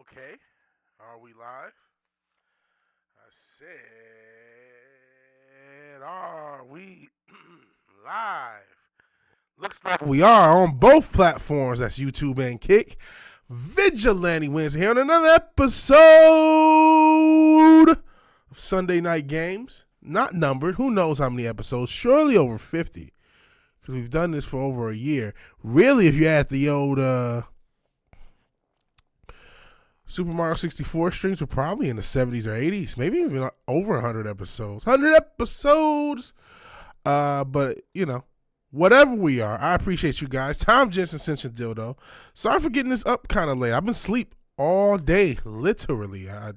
Okay, are we live? I said, are we live? Looks like we are on both platforms. That's YouTube and Kick. Vigilante Wednesday here on another episode of Sunday Night Games. Not numbered. Who knows how many episodes? Surely over 50. Because we've done this for over a year. Really, if you add the old Super Mario 64 streams, we're probably in the 70s or 80s. Maybe even over 100 episodes. 100 episodes! But, you know, whatever we are, I appreciate you guys. Tom Jensen Ascension Dildo. Sorry for getting this up kind of late. I've been asleep all day, literally. I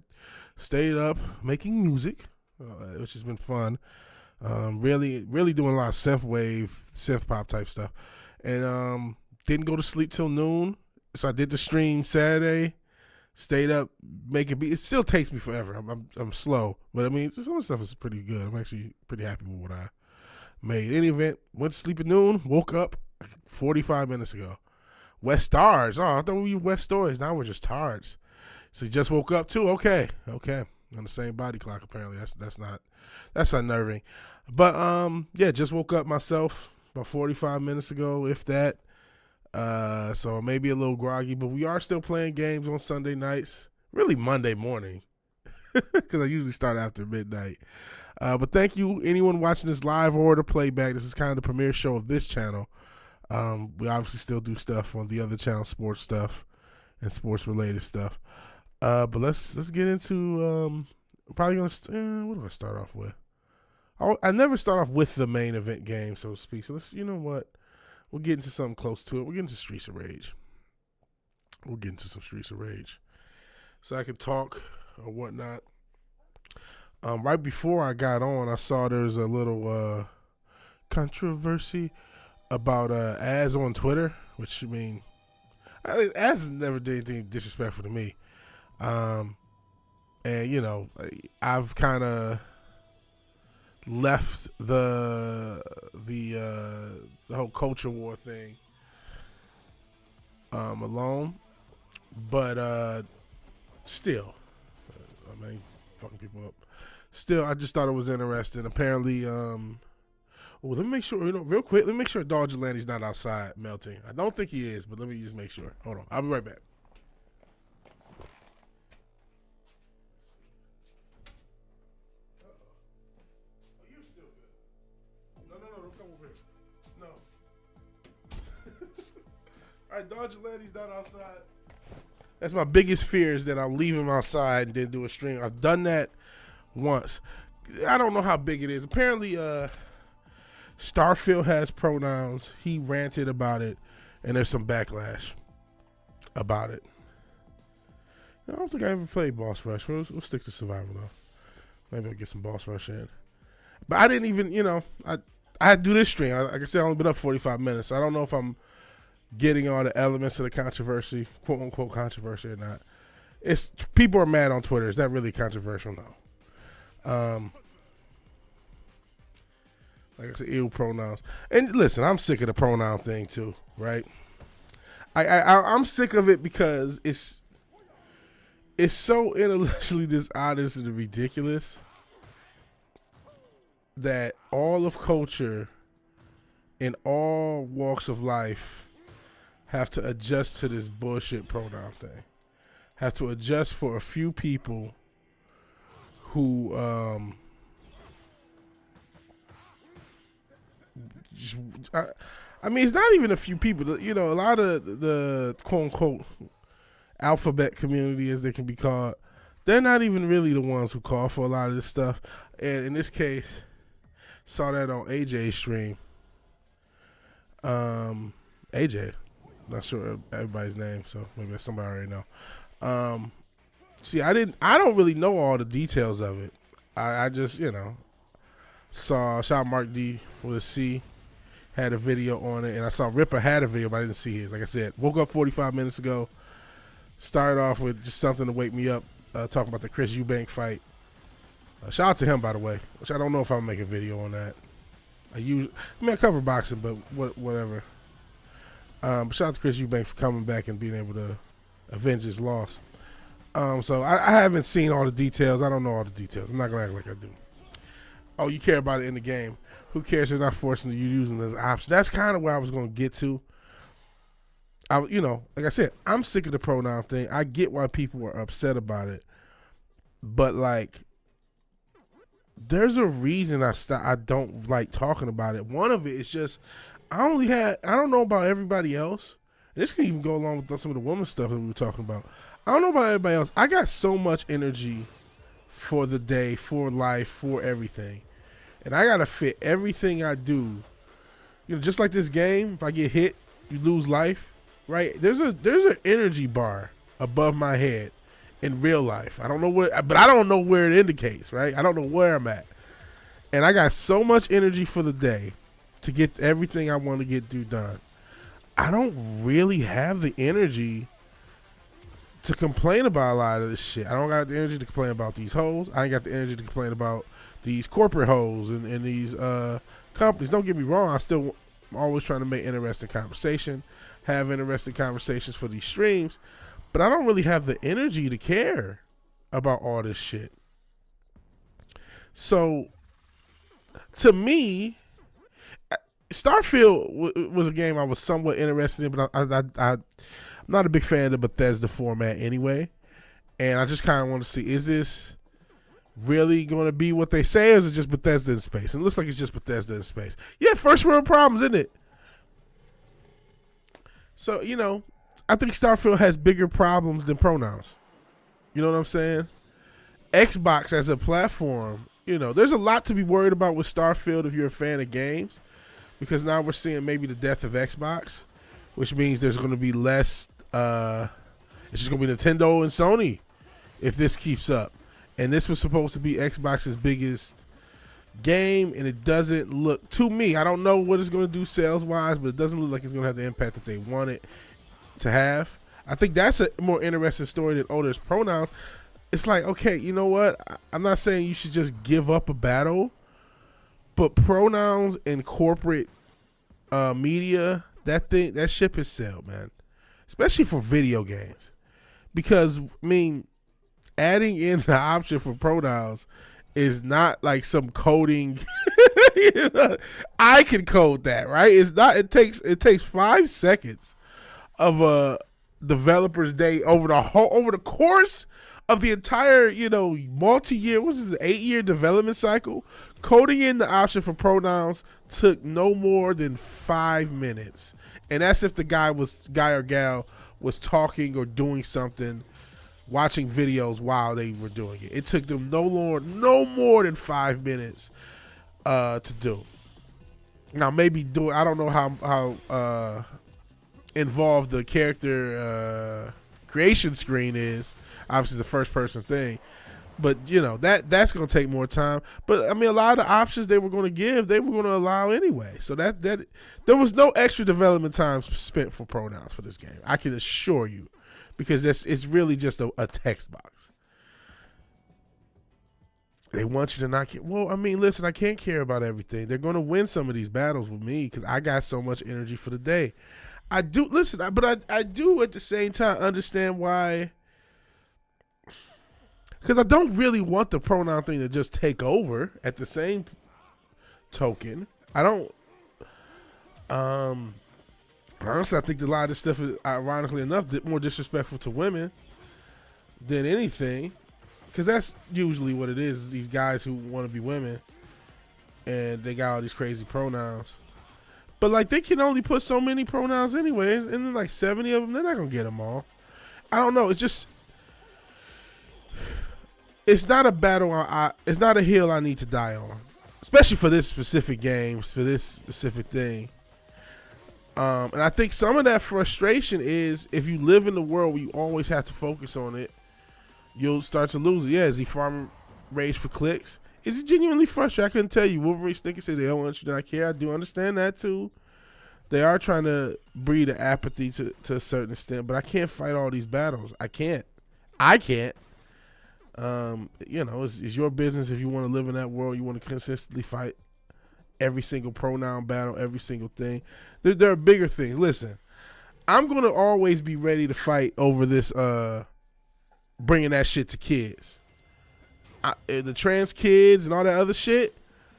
stayed up making music, which has been fun. Really doing a lot of synth wave, synth pop type stuff. And didn't go to sleep till noon. So I did the stream Saturday. Stayed up making beats. It still takes me forever. I'm slow, but I mean, some of the stuff is pretty good. I'm actually pretty happy with what I made. In any event, went to sleep at noon. Woke up 45 minutes ago. West Stars. Oh, I thought we were West Stars. Now we're just Tards. So you just woke up too. Okay. On the same body clock apparently. That's unnerving. But yeah, just woke up myself about 45 minutes ago, if that. So maybe a little groggy, but we are still playing games on Sunday nights, really Monday morning, because I usually start after midnight. But thank you, anyone watching this live or the playback. This is kind of the premiere show of this channel. We obviously still do stuff on the other channel, sports stuff and sports related stuff. But let's get into probably gonna what do I start off with? I never start off with the main event game, so to speak. So you know what? We'll get into something close to it. We'll get into Streets of Rage. So I can talk or whatnot. Right before I got on, I saw there's a little controversy about ads on Twitter, which, I mean, ads has never did anything disrespectful to me. And, you know, I've kind of left the whole culture war thing alone, but still, I mean, fucking people up. Still, I just thought it was interesting. Apparently, let me make sure, real quick. Let me make sure Dodge Landy's not outside melting. I don't think he is, but let me just make sure. Hold on, I'll be right back. All right, Dodger Landy's not outside. That's my biggest fear, is that I'll leave him outside and then do a stream. I've done that once. I don't know how big it is. Apparently, Starfield has pronouns. He ranted about it, and there's some backlash about it. I don't think I ever played Boss Rush. We'll stick to Survival, though. Maybe I'll get some Boss Rush in. But I didn't even, I had to do this stream. Like I said, I've only been up 45 minutes. So I don't know if I'm getting all the elements of the controversy, quote unquote controversy or not. It's people are mad on Twitter. Is that really controversial? No. Like I said, ill pronouns. And listen, I'm sick of the pronoun thing too, right? I'm sick of it because it's so intellectually dishonest and ridiculous that all of culture in all walks of life have to adjust to this bullshit pronoun thing. Have to adjust for a few people who I mean, it's not even a few people. A lot of the quote-unquote alphabet community, as they can be called, they're not even really the ones who call for a lot of this stuff. And in this case, saw that on AJ's stream. AJ. Not sure everybody's name, so maybe that's somebody I already know. See, I don't really know all the details of it. I just, saw Shot Mark D with a C, had a video on it, and I saw Ripper had a video, but I didn't see his. Like I said, woke up 45 minutes ago, started off with just something to wake me up, talking about the Chris Eubank fight. Shout out to him, by the way, which I don't know if I'll make a video on that. I cover boxing, but whatever. Shout out to Chris Eubank for coming back and being able to avenge his loss. So I haven't seen all the details. I don't know all the details. I'm not gonna act like I do. Oh, you care about it in the game. Who cares? They're not forcing you using this option. That's kind of where I was gonna get to. Like I said, I'm sick of the pronoun thing. I get why people are upset about it, but like, there's a reason I don't like talking about it. One of it is just I don't know about everybody else. And this can even go along with some of the woman stuff that we were talking about. I don't know about everybody else. I got so much energy for the day, for life, for everything, and I gotta fit everything I do. Just like this game. If I get hit, you lose life. Right? There's an energy bar above my head in real life. I don't know but I don't know where it indicates, right? I don't know where I'm at. And I got so much energy for the day to get everything I want to get done. I don't really have the energy to complain about a lot of this shit. I don't got the energy to complain about these hoes. I ain't got the energy to complain about these corporate hoes and these companies. Don't get me wrong. I'm always trying to make interesting conversation, have interesting conversations for these streams, but I don't really have the energy to care about all this shit. So, to me, Starfield was a game I was somewhat interested in, but I'm not a big fan of the Bethesda format anyway, and I just kind of want to see, is this really going to be what they say, or is it just Bethesda in space? And it looks like it's just Bethesda in space. Yeah, first world problems, isn't it? So, I think Starfield has bigger problems than pronouns. You know what I'm saying? Xbox as a platform, there's a lot to be worried about with Starfield if you're a fan of games, because now we're seeing maybe the death of Xbox, which means there's going to be less, it's just going to be Nintendo and Sony if this keeps up. And this was supposed to be Xbox's biggest game, and it doesn't look, to me, I don't know what it's going to do sales-wise, but it doesn't look like it's going to have the impact that they want it to have. I think that's a more interesting story than, there's pronouns. It's like, okay, you know what? I'm not saying you should just give up a battle, but pronouns in corporate media, that ship has sailed, man. Especially for video games. Because, adding in the option for pronouns is not like some coding. I can code that, right? It's not. It takes 5 seconds of a developer's day over the course of the entire multi-year. What's this? 8-year development cycle. Coding in the option for pronouns took no more than 5 minutes, and that's if the guy or gal was talking or doing something, watching videos while they were doing it. It took them no more than 5 minutes to do. Now maybe I don't know how involved the character creation screen is. Obviously, it's a first person thing, but that's going to take more time. But a lot of the options they were going to give, they were going to allow anyway. So that there was no extra development time spent for pronouns for this game. I can assure you. Because it's really just a text box. They want you to not care. Well, listen, I can't care about everything. They're going to win some of these battles with me because I got so much energy for the day. I do, listen, but I do at the same time understand why. Because I don't really want the pronoun thing to just take over at the same token. I don't. Honestly, I think a lot of this stuff is, ironically enough, more disrespectful to women than anything. Because that's usually what it is these guys who want to be women. And they got all these crazy pronouns. But, they can only put so many pronouns anyways. And then, 70 of them, they're not going to get them all. I don't know. It's just... It's not a battle. It's not a hill I need to die on. Especially for this specific game. For this specific thing. And I think some of that frustration is if you live in the world where you always have to focus on it, you'll start to lose it. Yeah, is he farming rage for clicks? Is he genuinely frustrated? I couldn't tell you. Wolverine Snicker said they don't want you to not care. I do understand that too. They are trying to breed an apathy to a certain extent, but I can't fight all these battles. I can't. It's your business if you want to live in that world. You want to consistently fight every single pronoun battle, every single thing. There are bigger things. Listen, I'm going to always be ready to fight over this bringing that shit to kids. The trans kids and all that other shit,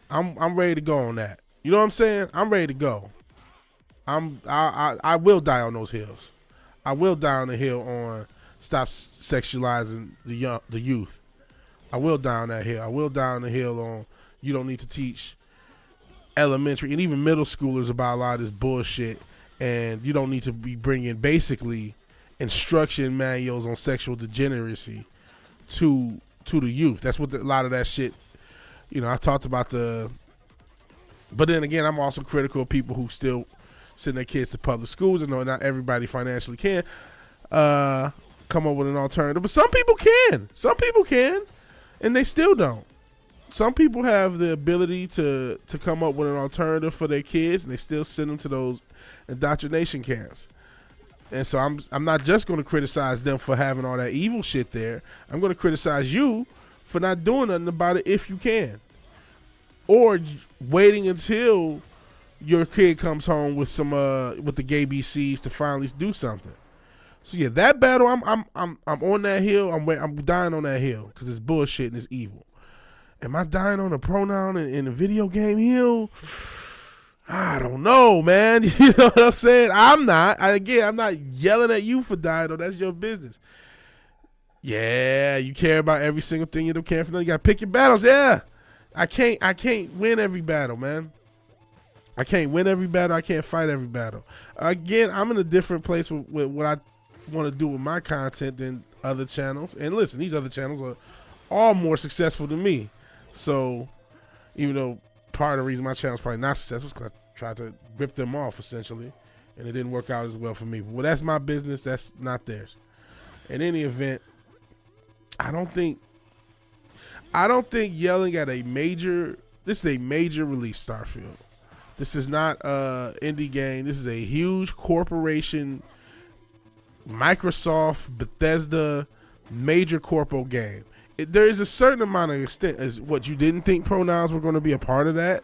I'm ready to go on that. You know what I'm saying? I'm ready to go. I will die on those hills. I will die on the hill on stop sexualizing the youth. I will die on that hill. I will die on the hill on you don't need to teach elementary and even middle schoolers about a lot of this bullshit, and you don't need to be bringing basically instruction manuals on sexual degeneracy to the youth. That's what a lot of that shit, I talked about but then again, I'm also critical of people who still send their kids to public schools. I know not everybody financially can come up with an alternative, but some people can, and they still don't. Some people have the ability to come up with an alternative for their kids, and they still send them to those indoctrination camps. And so I'm not just going to criticize them for having all that evil shit there. I'm going to criticize you for not doing nothing about it if you can, or waiting until your kid comes home with some with the gay BCs to finally do something. So yeah, that battle, I'm on that hill. I'm dying on that hill because it's bullshit and it's evil. Am I dying on a pronoun in a video game hill? I don't know, man. You know what I'm saying? I'm not. I'm not yelling at you for dying. That's your business. Yeah, you care about every single thing. You don't care for nothing. You gotta pick your battles. Yeah, I can't win every battle, man. I can't win every battle. I can't fight every battle. Again, I'm in a different place with what I want to do with my content than other channels. And listen, these other channels are all more successful than me. So, even though part of the reason my channel's probably not successful is because I tried to rip them off essentially, and it didn't work out as well for me. Well, that's my business. That's not theirs. In any event, I don't think yelling at this is a major release, Starfield. This is not an indie game. This is a huge corporation, Microsoft, Bethesda, major corpo game. There is a certain amount of extent as what you didn't think pronouns were going to be a part of that.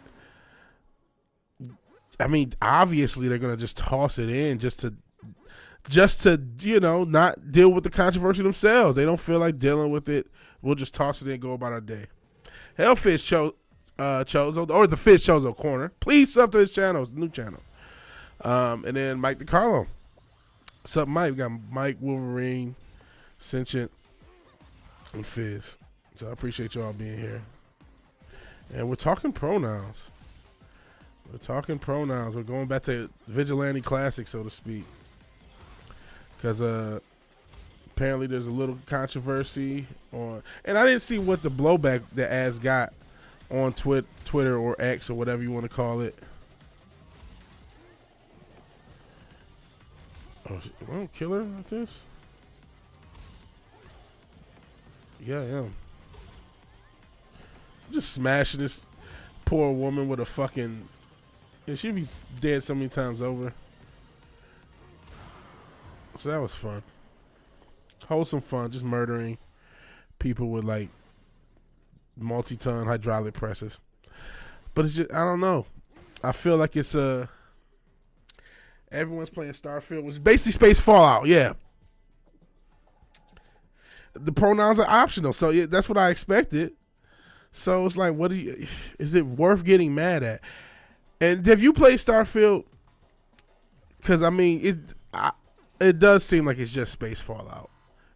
I mean, obviously they're going to just toss it in just to not deal with the controversy themselves. They don't feel like dealing with it. We'll just toss it in and go about our day. Hellfish chose the Fish chose a corner. Please sub to his channel. It's a new channel. And then Mike DeCarlo. What's up, Mike? We got Mike, Wolverine, Sentient, and Fizz. So I appreciate y'all being here. And we're talking pronouns. We're going back to Vigilante Classic, so to speak. Because apparently there's a little controversy on, and I didn't see what the blowback that Az got on Twitter or X or whatever you want to call it. Oh, I don't kill her like this. Yeah, I am. Just smashing this poor woman with a fucking. And she'd be dead so many times over. So that was fun. Wholesome fun, just murdering people with like multi-ton hydraulic presses. But it's just, I don't know. I feel like it's everyone's playing Starfield, which is basically space Fallout, yeah. The pronouns are optional, so yeah, that's what I expected. So it's like, is it worth getting mad at? And have you played Starfield? Because I mean, it does seem like it's just space Fallout.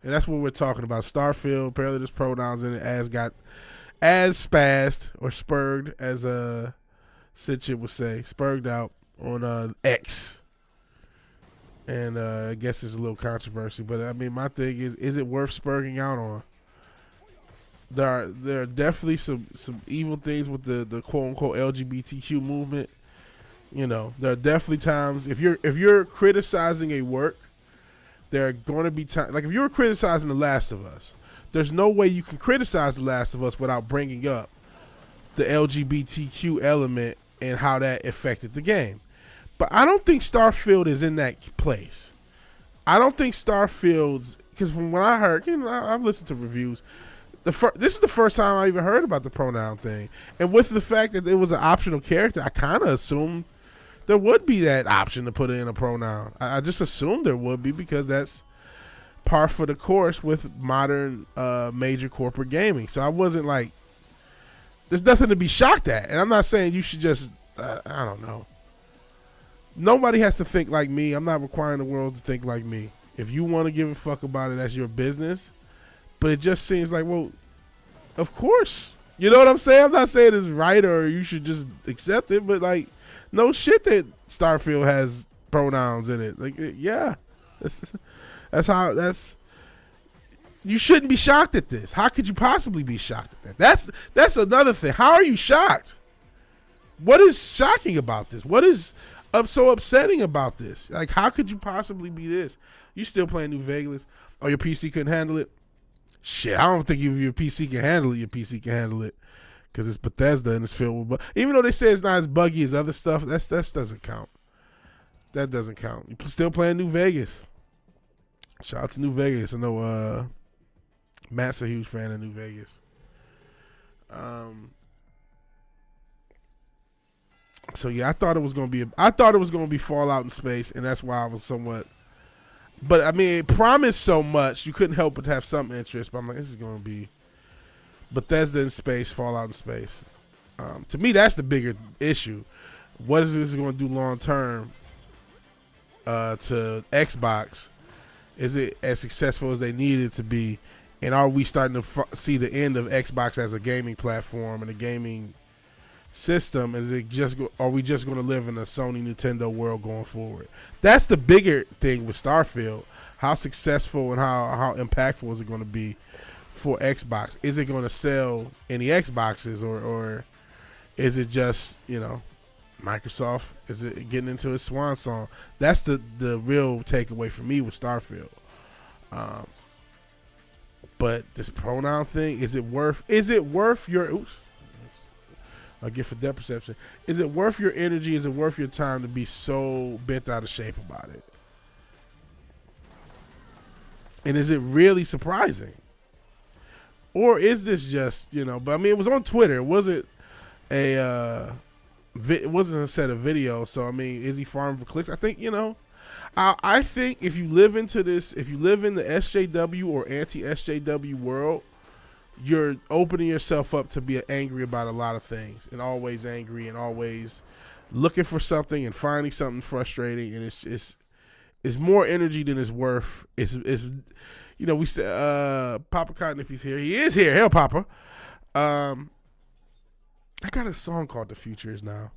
And that's what we're talking about. Starfield, apparently there's pronouns in it, as spazzed or spurred, as Sitchin would say, spurred out on X. And I guess there's a little controversy. But I mean, my thing is it worth spurring out on? There are definitely some evil things with the quote unquote LGBTQ movement. You know, there are definitely times if you're criticizing a work, there are going to be times, like if you were criticizing The Last of Us, there's no way you can criticize The Last of Us without bringing up the LGBTQ element and how that affected the game. But I don't think Starfield is in that place. I don't think Starfield's, because from what I heard, I've listened to reviews. This is the first time I even heard about the pronoun thing. And with the fact that it was an optional character, I kind of assumed there would be that option to put in a pronoun. I just assumed there would be because that's par for the course with modern major corporate gaming. So I wasn't like, there's nothing to be shocked at. And I'm not saying you should just, I don't know. Nobody has to think like me. I'm not requiring the world to think like me. If you want to give a fuck about it, that's your business. But it just seems like, well, of course. You know what I'm saying? I'm not saying it's right or you should just accept it, but like, no shit that Starfield has pronouns in it. Like, yeah. You shouldn't be shocked at this. How could you possibly be shocked at that? That's another thing. How are you shocked? What is shocking about this? What is so upsetting about this? Like, how could you possibly be this? You still playing New Vegas? Oh, your PC couldn't handle it? Shit, I don't think if your PC can handle it, your PC can handle it. Because it's Bethesda and it's filled with even though they say it's not as buggy as other stuff, that doesn't count. That doesn't count. You're still playing New Vegas. Shout out to New Vegas. I know Matt's a huge fan of New Vegas. So yeah, I thought it was gonna be Fallout in space, and that's why I was somewhat. But I mean, it promised so much, you couldn't help but have some interest. But I'm like, this is gonna be Bethesda in space, Fallout in space. To me, that's the bigger issue. What is this going to do long term to Xbox? Is it as successful as they need it to be? And are we starting to see the end of Xbox as a gaming platform and a gaming system? Are we just going to live in a Sony Nintendo world going forward? That's the bigger thing with Starfield. How successful and how impactful is it going to be for Xbox? Is it going to sell any Xboxes or is it just, Microsoft? Is it getting into its swan song? That's the real takeaway for me with Starfield. But this pronoun thing, is it worth your I'll get for depth perception. Is it worth your energy? Is it worth your time to be so bent out of shape about it? And is it really surprising? Or is this just, but I mean, it was on Twitter. It wasn't a set of videos. So, I mean, is he farming for clicks? I think, I think if you live in the SJW or anti-SJW world, you're opening yourself up to be angry about a lot of things and always angry and always looking for something and finding something frustrating. And it's more energy than it's worth. We said Papa Cotton, if he's here, he is here. Hell, Papa. I got a song called "The Future Is Now,"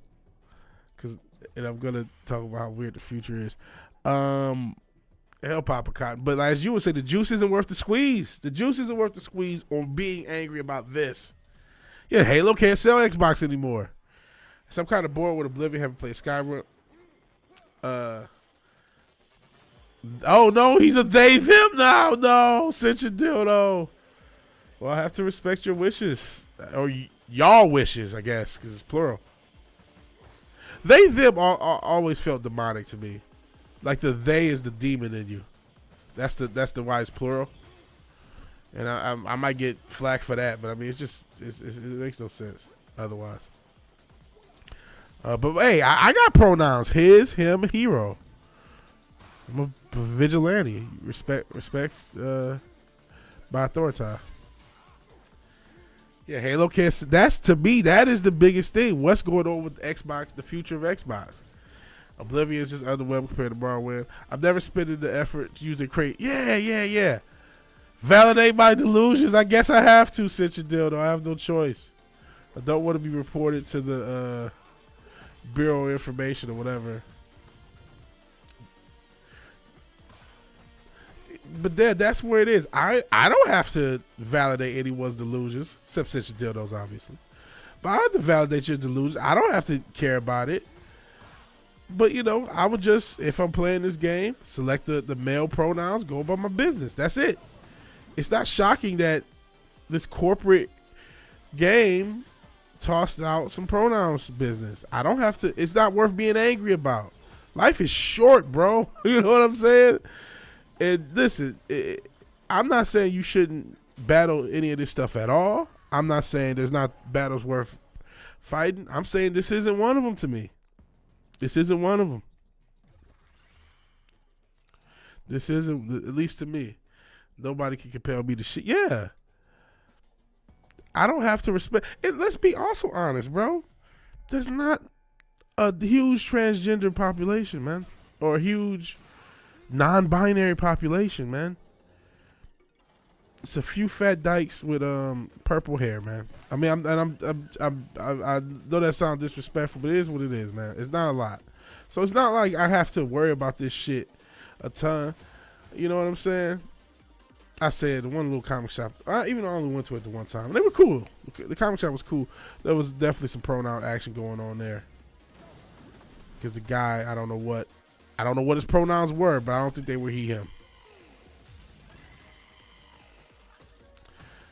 and I'm gonna talk about how weird the future is. Hell, Papa Cotton. But as you would say, the juice isn't worth the squeeze. The juice isn't worth the squeeze on being angry about this. Yeah, Halo can't sell Xbox anymore. So I'm kind of bored with Oblivion. Haven't played Skyrim. Oh no, he's a they them now. No, cinch your dildo. Well, I have to respect your wishes, or y'all wishes, I guess, because it's plural. They them always felt demonic to me. Like the they is the demon in you. That's the why it's plural. And I might get flack for that, but I mean it makes no sense otherwise. But hey, I got pronouns: his, him, hero. I'm a vigilante. Respect by authority. Yeah, Halo can't. That's, to me, that is the biggest thing. What's going on with Xbox? The future of Xbox. Oblivion is just underwhelming compared to Morrowind. I've never spent the effort to use a crate. Yeah. Validate my delusions. I guess I have to, Cinch and Dildo. I have no choice. I don't want to be reported to the Bureau of Information or whatever. But that's where it is. I don't have to validate anyone's delusions, except Cinch and Dildos, obviously. But I have to validate your delusions. I don't have to care about it. But, I would just, if I'm playing this game, select the male pronouns, go about my business. That's it. It's not shocking that this corporate game tossed out some pronouns business. I don't have to. It's not worth being angry about. Life is short, bro. You know what I'm saying? And listen, I'm not saying you shouldn't battle any of this stuff at all. I'm not saying there's not battles worth fighting. I'm saying this isn't one of them to me. This isn't one of them. This isn't, at least to me. Nobody can compel me to shit. Yeah. I don't have to respect. And let's be also honest, bro. There's not a huge transgender population, man. Or a huge non-binary population, man. It's a few fat dykes with purple hair, man. I mean, I know that sounds disrespectful, but it is what it is, man. It's not a lot. So it's not like I have to worry about this shit a ton. You know what I'm saying? I said one little comic shop. I only went to it the one time, and they were cool. The comic shop was cool. There was definitely some pronoun action going on there. Because the guy, I don't know what his pronouns were, but I don't think they were he, him.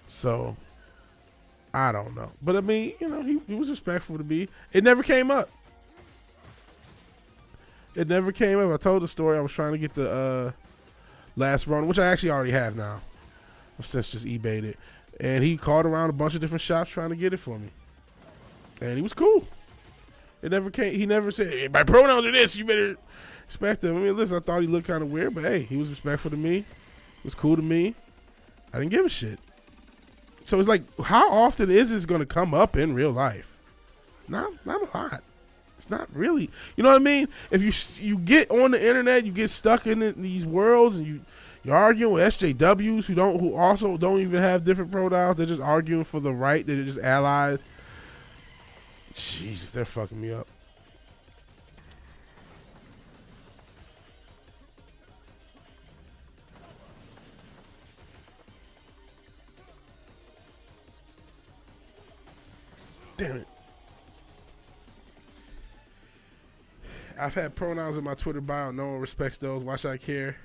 So I don't know, but I mean, you know, he was respectful to me. It never came up. I told the story. I was trying to get the last run, which I actually already have now. I've since just eBayed it. And he called around a bunch of different shops trying to get it for me. And he was cool. It never came. He never said, hey, my pronouns are this. You better respect him. I mean, listen, I thought he looked kind of weird, but hey, he was respectful to me. He was cool to me. I didn't give a shit. So it's like, how often is this going to come up in real life? Not a lot. It's not really. You know what I mean? If you get on the internet, you get stuck in these worlds, and you're arguing with SJWs who also don't even have different pronouns. They're just arguing for the right. They're just allies. Jesus, they're fucking me up. Damn it. I've had pronouns in my Twitter bio. No one respects those. Why should I care?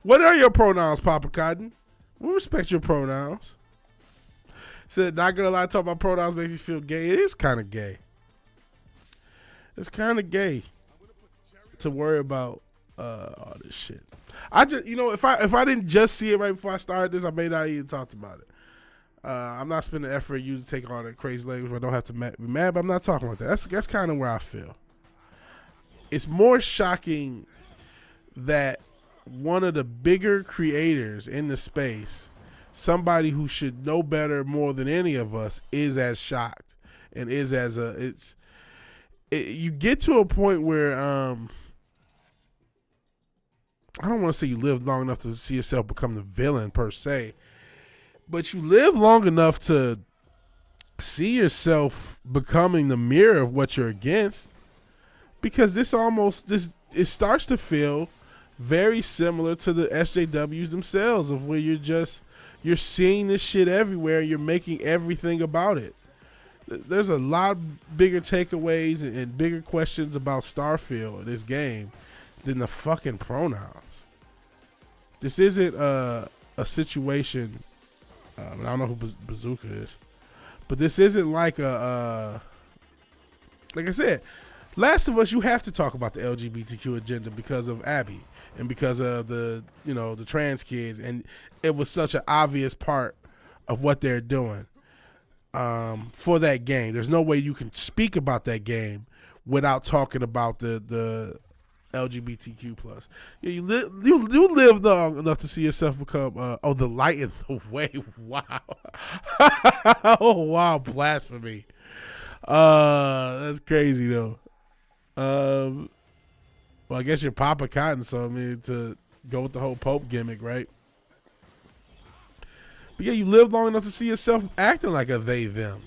What are your pronouns, Papa Cotton? We respect your pronouns. Said, not gonna lie, talk about pronouns makes you feel gay. It is kind of gay. It's kind of gay to worry about all this shit. I just, you know, if I didn't just see it right before I started this, I may not even talked about it. I'm not spending effort you to take on a crazy language where I don't have to be mad, but I'm not talking like that. That's kind of where I feel. It's more shocking that one of the bigger creators in the space, somebody who should know better more than any of us, is as shocked and is as you get to a point where I don't want to say you live long enough to see yourself become the villain per se, but you live long enough to see yourself becoming the mirror of what you're against, because it starts to feel very similar to the SJWs themselves, of where you're seeing this shit everywhere. You're making everything about it. There's a lot bigger takeaways and bigger questions about Starfield in this game than the fucking pronouns. This isn't a situation. I don't know who Bazooka is, but this isn't like like I said, Last of Us, you have to talk about the LGBTQ agenda because of Abby and because of the trans kids, and it was such an obvious part of what they're doing for that game. There's no way you can speak about that game without talking about the LGBTQ plus. You live long enough to see yourself become the light in the way. Wow. Oh wow, blasphemy. That's crazy though. Well, I guess you're Papa Cotton, so I mean, to go with the whole Pope gimmick, right? But yeah, you live long enough to see yourself acting like a they them.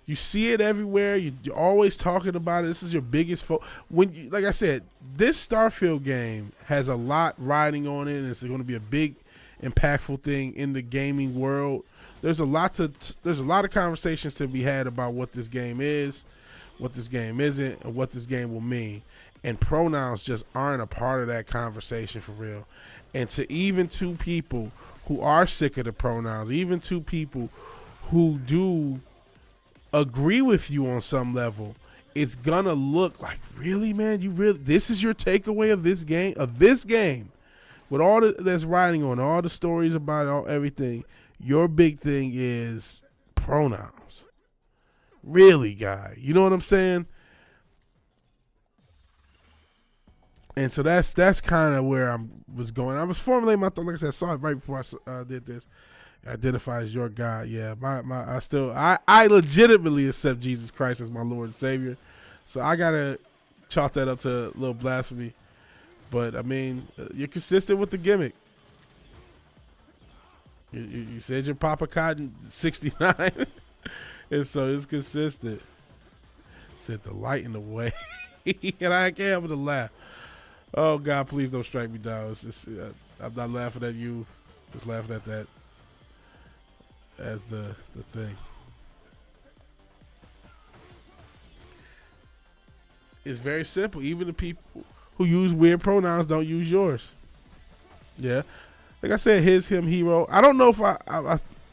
You see it everywhere. You're always talking about it. This is your biggest like I said, this Starfield game has a lot riding on it, and it's going to be a big, impactful thing in the gaming world. There's a lot of conversations to be had about what this game is, what this game isn't, and what this game will mean. And pronouns just aren't a part of that conversation for real. And to even two people who are sick of the pronouns, even two people who do agree with you on some level, it's gonna look like, really, man, this is your takeaway of this game, with all that's riding on, all the stories about it, everything. Your big thing is pronouns. Really, guy? You know what I'm saying? And so that's kind of where I was going. I was formulating my thought. Like I said, I saw it right before I did this. Identify as your God. Yeah, I legitimately accept Jesus Christ as my Lord and Savior. So I gotta chalk that up to a little blasphemy. But I mean, you're consistent with the gimmick. You said you're Papa Cotton 69, and so it's consistent. Said the light in the way, and I can't help but to laugh. Oh God, please don't strike me down. It's just, I'm not laughing at you, just laughing at that as the thing. It's very simple. Even the people who use weird pronouns don't use yours. Yeah. Like I said, his, him, hero. I don't know if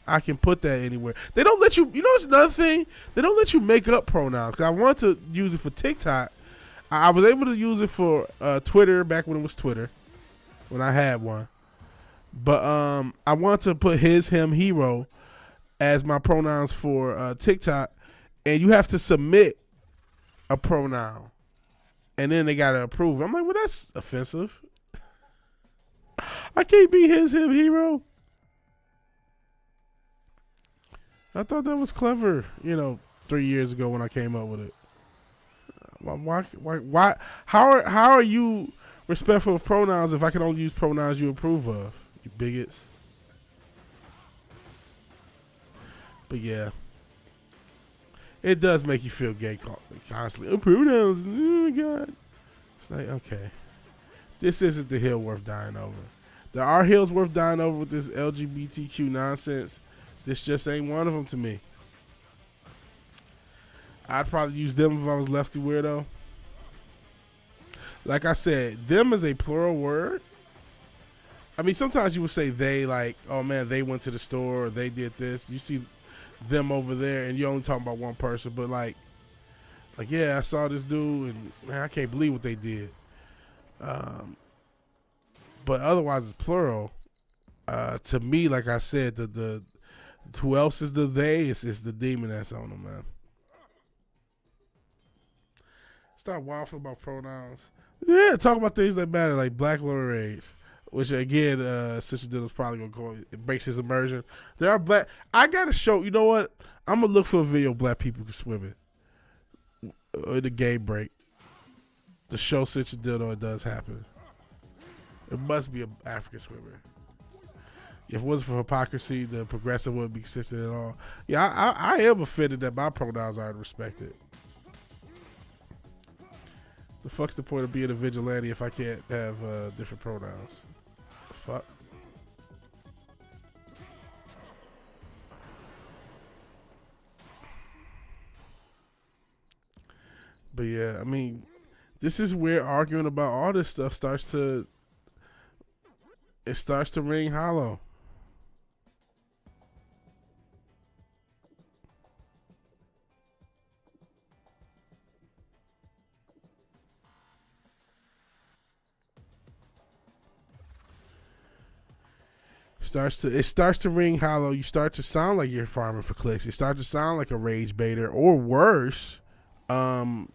I can put that anywhere. They don't let you, it's another thing. They don't let you make up pronouns. Cause I want to use it for TikTok. I was able to use it for Twitter back when it was Twitter, when I had one. But I want to put his, him, hero as my pronouns for TikTok. And you have to submit a pronoun. And then they got to approve. I'm like, well, that's offensive. I can't be his, him, hero. I thought that was clever, 3 years ago when I came up with it. Why? How are you respectful of pronouns if I can only use pronouns you approve of? You bigots. But yeah, it does make you feel gay constantly. Oh, pronouns, oh my God. It's like, okay, this isn't the hill worth dying over. There are hills worth dying over with this LGBTQ nonsense. This just ain't one of them to me. I'd probably use them if I was lefty weirdo. Like I said, them is a plural word. I mean, sometimes you would say they, like, oh man, they went to the store, or they did this. You see them over there, and you're only talking about one person. But like yeah, I saw this dude, and man, I can't believe what they did. But otherwise, it's plural. To me, like I said, the who else is the they? It's the demon that's on them, man. Stop waffling about pronouns. Yeah, talk about things that matter, like black lower age, which again, Sister Dylan's probably gonna call it breaks his immersion. There are black. I gotta show. You know what? I'm gonna look for a video of black people swimming in the game break. The show Sister Dylan, it does happen. It must be an African swimmer. If it wasn't for hypocrisy, the progressive wouldn't be consistent at all. Yeah, I am offended that my pronouns aren't respected. The fuck's the point of being a vigilante if I can't have different pronouns? The fuck? But yeah, I mean, this is where arguing about all this stuff starts to ring hollow. It starts to ring hollow. You start to sound like you're farming for clicks. You start to sound like a rage baiter, or worse, another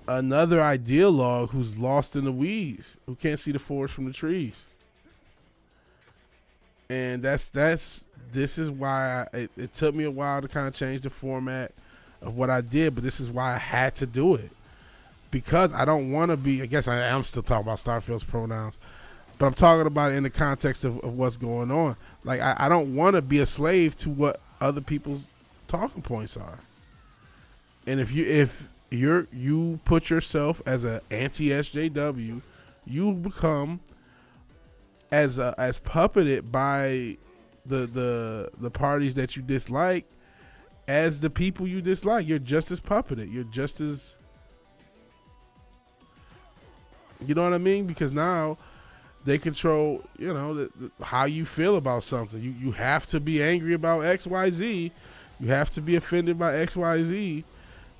ideologue who's lost in the weeds, who can't see the forest from the trees. And this is why it took me a while to kind of change the format of what I did, but this is why I had to do it, because I don't want to be. I guess I am still talking about Starfield's pronouns. But I'm talking about it in the context of what's going on. Like, I don't want to be a slave to what other people's talking points are. And if you put yourself as an anti-SJW, you become as puppeted by the parties that you dislike as the people you dislike. You're just as puppeted. You're just as, you know what I mean? Because now they control, how you feel about something. You have to be angry about XYZ. You have to be offended by XYZ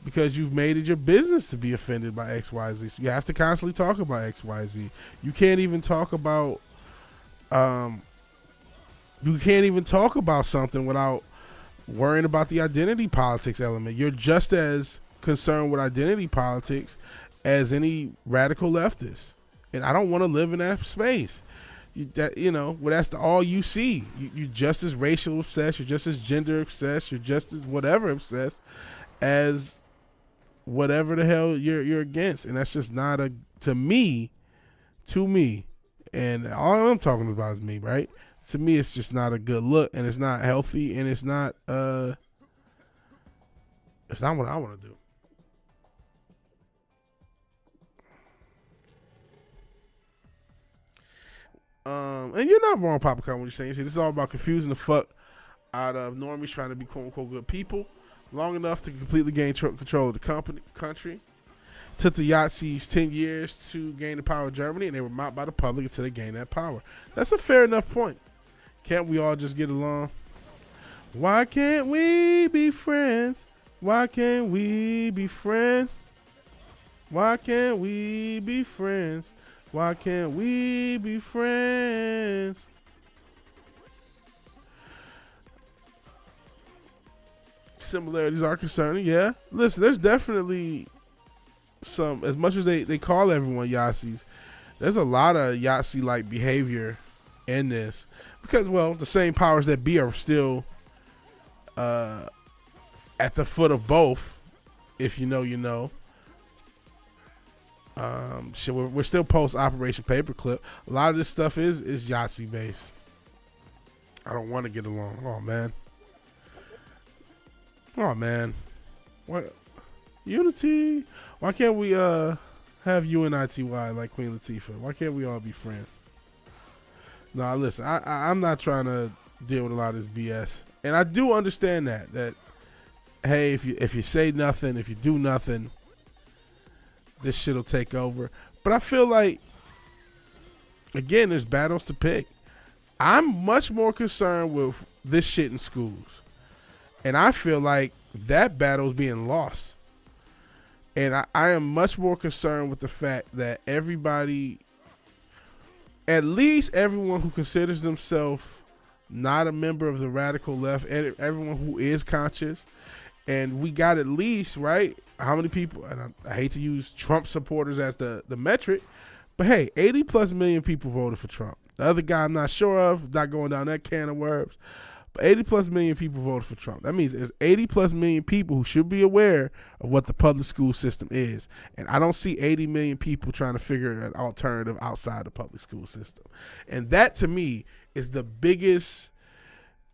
because you've made it your business to be offended by XYZ. So you have to constantly talk about XYZ. You can't even talk about something without worrying about the identity politics element. You're just as concerned with identity politics as any radical leftist. and I don't want to live in that space. That's all you see. You're just as racial obsessed. You're just as gender obsessed. You're just as whatever obsessed as whatever the hell you're against, and that's just not to me. And all I'm talking about is me, right? To me, it's just not a good look, and it's not healthy, and it's not what I want to do. And you're not wrong, Papa Khan, when you're saying. See, this is all about confusing the fuck out of normies trying to be quote unquote good people long enough to completely gain control of the country. Took the Yazidis 10 years to gain the power of Germany, and they were mocked by the public until they gained that power. That's a fair enough point. Can't we all just get along? Why can't we be friends? Why can't we be friends? Why can't we be friends? Why can't we be friends? Similarities are concerning, yeah. Listen, there's definitely some, as much as they call everyone Yazis, there's a lot of Yahtzee-like behavior in this. Because, well, the same powers that be are still at the foot of both. If you know, you know. We're still post Operation Paperclip. A lot of this stuff is Yahtzee based. I don't want to get along. Oh man. What? Unity? Why can't we have UNITY like Queen Latifah? Why can't we all be friends? Nah, listen, I'm not trying to deal with a lot of this BS. And I do understand that hey, if you say nothing, if you do nothing, this shit'll take over. But I feel like, again, there's battles to pick. I'm much more concerned with this shit in schools. And I feel like that battle is being lost. And I am much more concerned with the fact that everybody, at least everyone who considers themselves not a member of the radical left, and everyone who is conscious, and we got at least, right, how many people, and I hate to use Trump supporters as the metric, but hey, 80 plus million people voted for Trump. The other guy I'm not sure of, not going down that can of worms, but 80 plus million people voted for Trump. That means there's 80 plus million people who should be aware of what the public school system is. And I don't see 80 million people trying to figure an alternative outside the public school system. And that to me is the biggest,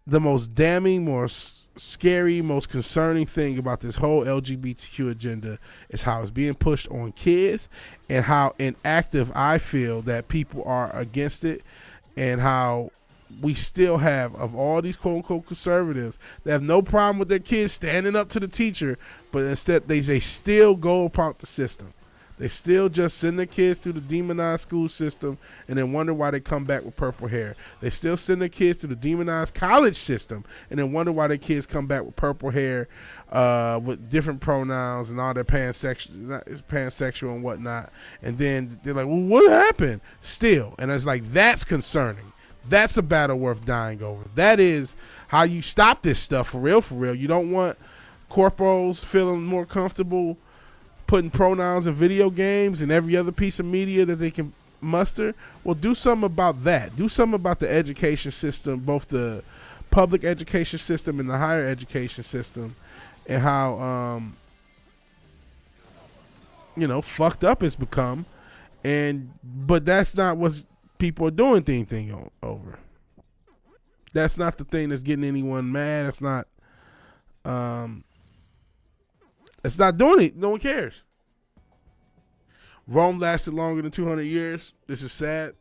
the most damning, more scary, most concerning thing about this whole LGBTQ agenda is how it's being pushed on kids and how inactive I feel that people are against it, and how we still have, of all these quote unquote conservatives, they have no problem with their kids standing up to the teacher, but instead they still go about the system. They still just send their kids through the demonized school system and then wonder why they come back with purple hair. They still send their kids through the demonized college system and then wonder why their kids come back with purple hair, with different pronouns and all their pansexual and whatnot. And then they're like, well, what happened? Still. And it's like, that's concerning. That's a battle worth dying over. That is how you stop this stuff for real, for real. You don't want corporals feeling more comfortable putting pronouns in video games and every other piece of media that they can muster. Well, do something about that. Do something about the education system, both the public education system and the higher education system, and how fucked up it's become. But that's not what people are doing anything over. That's not the thing that's getting anyone mad. That's not it's not doing it. No one cares. Rome lasted longer than 200 years. This is sad.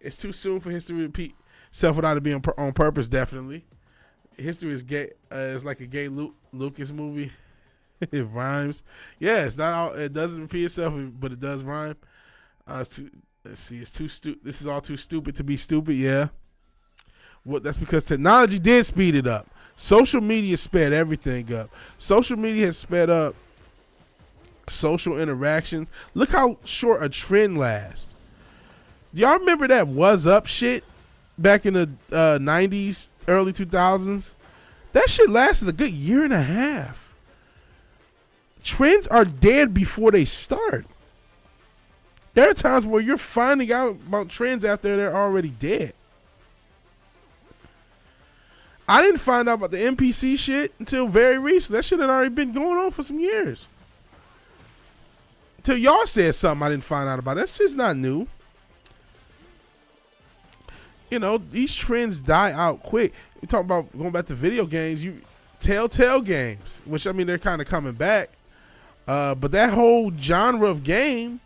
It's too soon for history to repeat itself without it being on purpose, definitely. History is gay. It's like a gay Lucas movie. It rhymes. Yeah, it's not all, it doesn't repeat itself, but it does rhyme. Let's see, it's too stupid. This is all too stupid to be stupid, yeah. Well, that's because technology did speed it up. Social media sped everything up. Social media has sped up social interactions. Look how short a trend lasts. Do y'all remember that was up shit back in the 90s, early 2000s? That shit lasted a good year and a half. Trends are dead before they start. There are times where you're finding out about trends after they're already dead. I didn't find out about the NPC shit until very recently. That shit had already been going on for some years. Until y'all said something I didn't find out about. That shit's not new. You know, these trends die out quick. You talk about going back to video games, Telltale games, which I mean they're kind of coming back. But that whole genre of game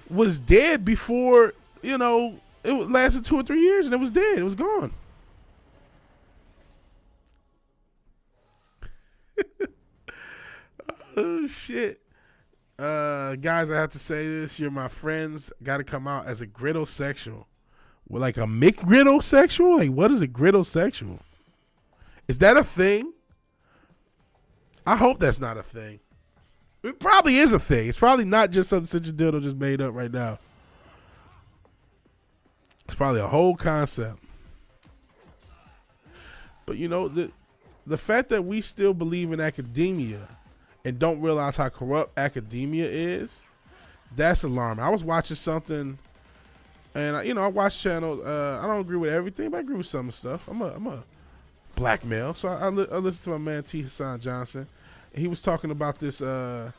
was dead before, you know, it lasted 2 or 3 years and it was dead. It was gone. Oh shit. Guys, I have to say this. You're my friends. Got to come out as a griddlesexual. Well, like a McGriddlesexual? Like, what is a griddlesexual? Is that a thing? I hope that's not a thing. It probably is a thing. It's probably not just something such a dildo just made up right now. It's probably a whole concept. But you know, the fact that we still believe in academia and don't realize how corrupt academia is, that's alarming. I was watching something, and I watch channels. I don't agree with everything, but I agree with some of the stuff. I'm a black male, so I listen to my man T. Hassan Johnson. He was talking about this, and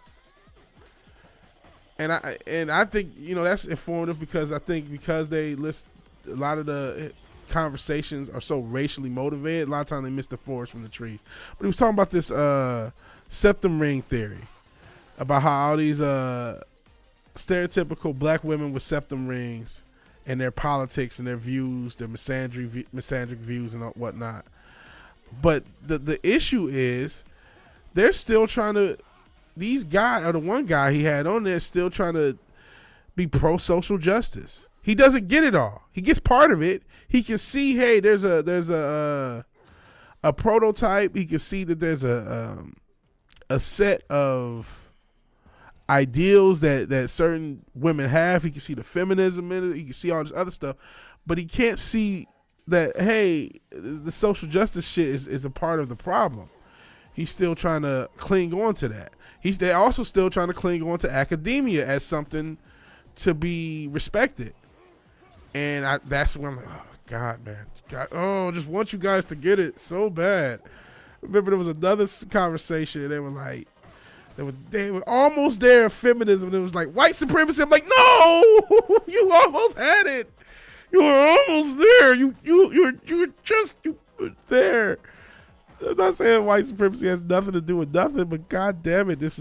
I think that's informative because I think because they list a lot of the conversations are so racially motivated. A lot of times they miss the forest from the trees. But he was talking about this septum ring theory, about how all these stereotypical black women with septum rings and their politics and their views, their misandric views and whatnot. But the issue is they're still trying to. These guys, or the one guy he had on there, still trying to be pro social justice. He doesn't get it all. He gets part of it. He can see, hey, there's a prototype. He can see that there's a set of ideals that certain women have. He can see the feminism in it. He can see all this other stuff, but he can't see that, hey, the social justice shit is a part of the problem. He's still trying to cling on to that. They're also still trying to cling on to academia as something to be respected. And that's when I'm like, oh, God, man. God, just want you guys to get it so bad. Remember there was another conversation and they were like, they were almost there in feminism. And it was like, white supremacy. I'm like, no, you almost had it. You were almost there. You were there. I'm not saying white supremacy has nothing to do with nothing, but God damn it, this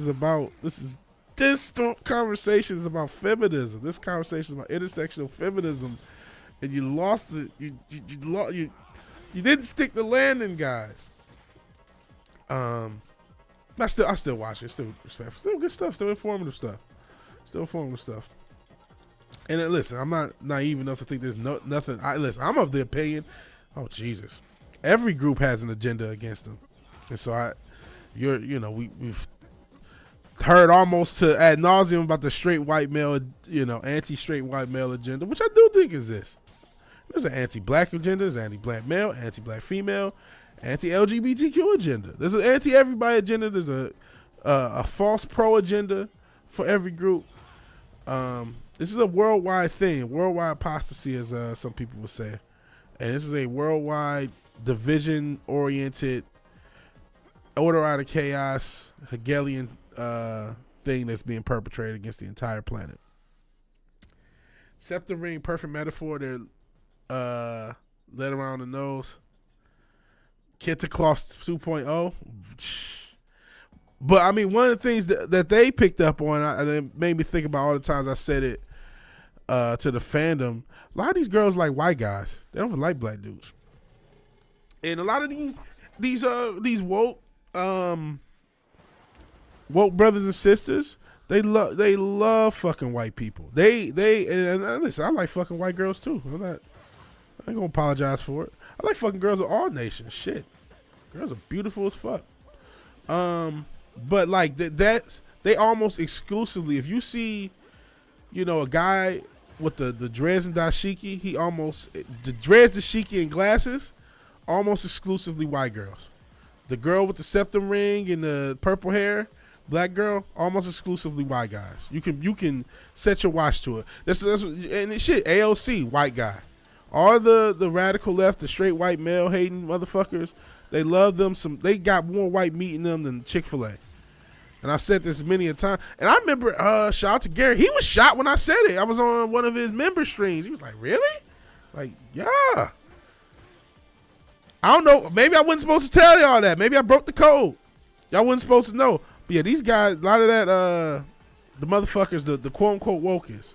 conversation is about feminism. This conversation is about intersectional feminism, and you lost it. You didn't stick the landing, guys. I still watch it. Still respectful. Still good stuff. Still informative stuff. And then, listen, I'm not naive enough to think there's nothing. I'm of the opinion. Oh Jesus. Every group has an agenda against them, and so we've heard almost to ad nauseum about the straight white male, anti-straight white male agenda, which I do think exists. There's an anti-black agenda, there's an anti-black male, anti-black female, anti-LGBTQ agenda. There's an anti-everybody agenda. There's a false pro agenda for every group. This is a worldwide thing, worldwide apostasy, as some people would say, and this is a worldwide division-oriented, order out of chaos, Hegelian thing that's being perpetrated against the entire planet. Septum ring, perfect metaphor. They're led around the nose. Kittercloth 2.0. But I mean, one of the things that they picked up on, and it made me think about all the times I said it to the fandom. A lot of these girls like white guys. They don't like black dudes. And a lot of these woke brothers and sisters, they love fucking white people. And listen, I like fucking white girls too. I ain't gonna apologize for it. I like fucking girls of all nations. Shit, girls are beautiful as fuck. But like they almost exclusively, if you see, a guy with the dreads and dashiki, the dreads, dashiki, and glasses, almost exclusively white girls. The girl with the septum ring and the purple hair, Black girl, almost exclusively white guys. You can set your watch to it. That's and shit. AOC, white guy. All the radical left, the straight white male hating motherfuckers, they love them. They got more white meat in them than Chick-fil-A. And I've said this many a time. And I remember, shout out to Gary. He was shocked when I said it. I was on one of his member streams. He was like, "Really?" Like, yeah. I don't know. Maybe I wasn't supposed to tell y'all that. Maybe I broke the code. Y'all wasn't supposed to know. But yeah, these guys, a lot of that, the motherfuckers, the quote unquote wokies,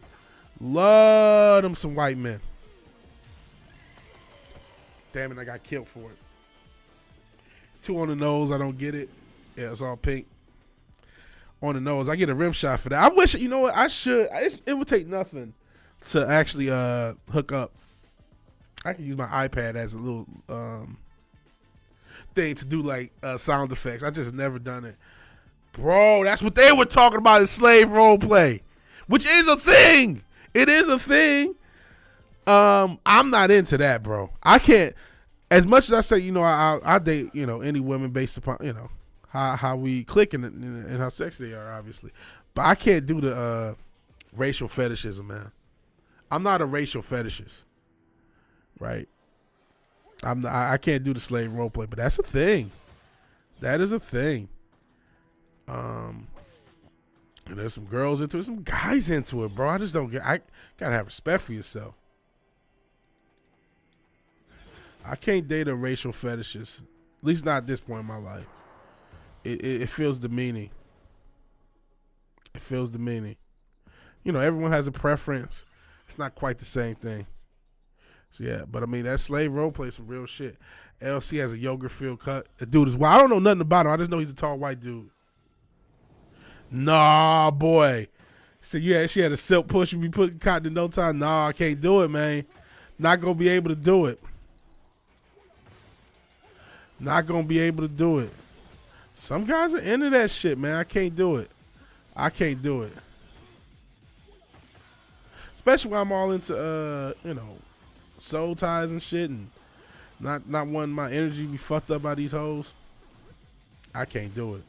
love them some white men. Damn it, I got killed for it. It's 2 on the nose. I don't get it. Yeah, it's all pink. On the nose. I get a rim shot for that. I wish, you know what, I should. It would take nothing to actually hook up. I can use my iPad as a little thing to do like sound effects. I just never done it. Bro, that's what they were talking about in slave role play, which is a thing. It is a thing. I'm not into that, bro. I can't. As much as I say, you know, I date, you know, any women based upon, you know, how we click and how sexy they are, obviously. But I can't do the racial fetishism, man. I'm not a racial fetishist, right? I can't do the slave role play, but that's a thing. That is a thing. And there's some girls into it, some guys into it, bro. I just don't get. I gotta have respect for yourself. I can't date a racial fetishist, at least not at this point in my life. It feels demeaning. It feels demeaning. You know, everyone has a preference. It's not quite the same thing. So yeah, but I mean, that slave role play some real shit. LC has a yogurt filled cut. The dude is wild. I don't know nothing about him. I just know he's a tall white dude. Nah, boy. So yeah, she had a silk push. You be putting cotton in no time. Nah, I can't do it, man. Not gonna be able to do it. Not gonna be able to do it. Some guys are into that shit, man. I can't do it. I can't do it. Especially when I'm all into you know, soul ties and shit, and not wanting my energy to be fucked up by these hoes. I can't do it.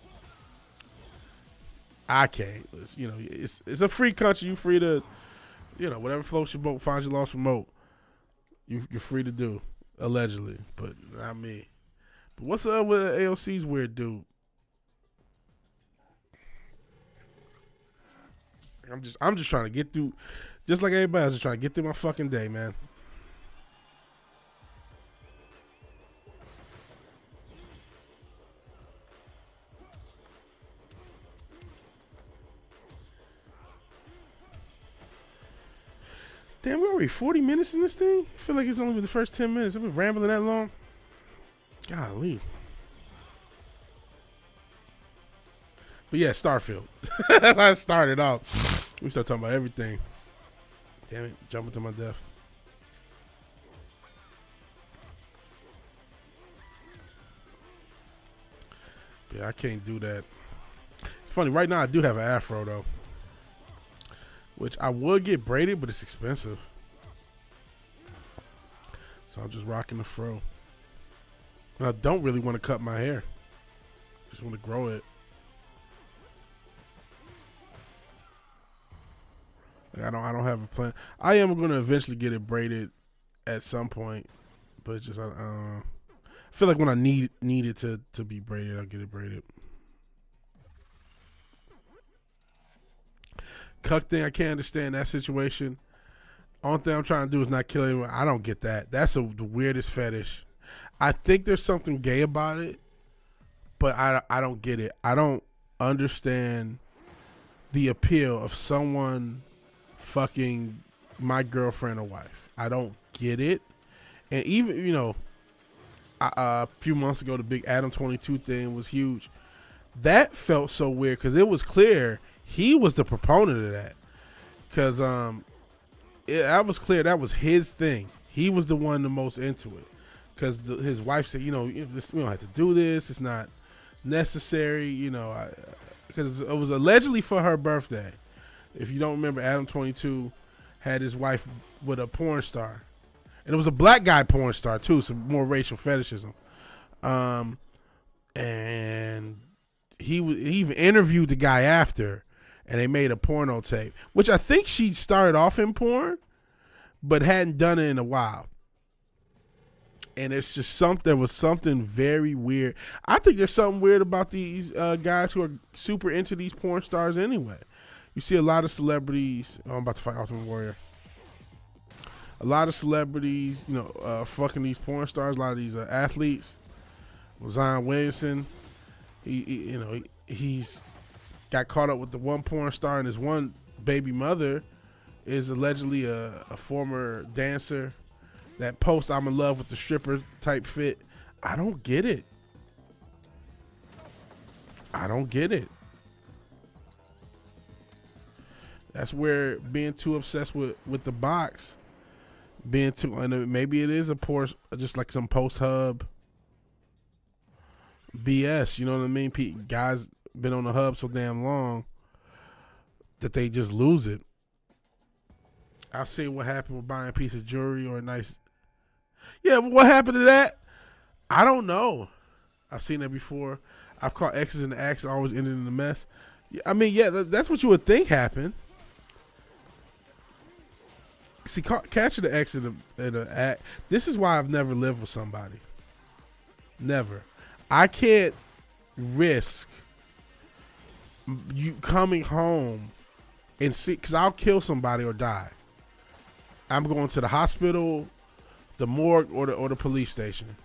I can't. You know, it's a free country. You free to, you know, whatever floats your boat, finds your lost remote. You're free to do, allegedly, but not me. But what's up with AOC's weird dude? I'm just trying to get through, just like everybody else, just trying to get through my fucking day, man. Damn, we're already 40 minutes in this thing? I feel like it's only been the first 10 minutes. I've been rambling that long. Golly. But yeah, Starfield. That's how it started off. We start talking about everything. Damn it, jumping to my death. Yeah, I can't do that. It's funny, right now I do have an afro though, which I would get braided, but it's expensive. So I'm just rocking the fro. And I don't really want to cut my hair. Just want to grow it. Like I don't have a plan. I am going to eventually get it braided at some point, but just I feel like when I need it to be braided, I'll get it braided. Cuck thing, I can't understand that situation. Only thing I'm trying to do is not kill anyone. I don't get that. That's the weirdest fetish. I think there's something gay about it, but I don't get it. I don't understand the appeal of someone fucking my girlfriend or wife. I don't get it. And even, you know, a few months ago, the big Adam 22 thing was huge. That felt so weird because it was clear he was the proponent of that. Because that was clear that was his thing. He was the one the most into it. Because his wife said, you know, we don't have to do this. It's not necessary, you know, because it was allegedly for her birthday. If you don't remember, Adam 22 had his wife with a porn star. And it was a black guy porn star, too, some more racial fetishism. And he even interviewed the guy after, and they made a porno tape, which I think she started off in porn, but hadn't done it in a while. And it's just there was something very weird. I think there's something weird about these guys who are super into these porn stars anyway. You see a lot of celebrities. Oh, I'm about to fight Ultimate Warrior. A lot of celebrities, fucking these porn stars. A lot of these athletes. Zion Williamson, he's got caught up with the one porn star, and his one baby mother is allegedly a former dancer. That post "I'm in love with the stripper" type fit. I don't get it. That's where being too obsessed with the box, and maybe it is just like some post hub BS. You know what I mean? Guys been on the hub so damn long that they just lose it. I've seen what happened with buying a piece of jewelry or a nice. Yeah, but what happened to that? I don't know. I've seen that before. I've caught X's in the acts always ended in a mess. I mean, yeah, that's what you would think happened. See, catching the X in the act. This is why I've never lived with somebody. Never. I can't risk you coming home and see, because I'll kill somebody or die. I'm going to the hospital, the morgue, or the police station.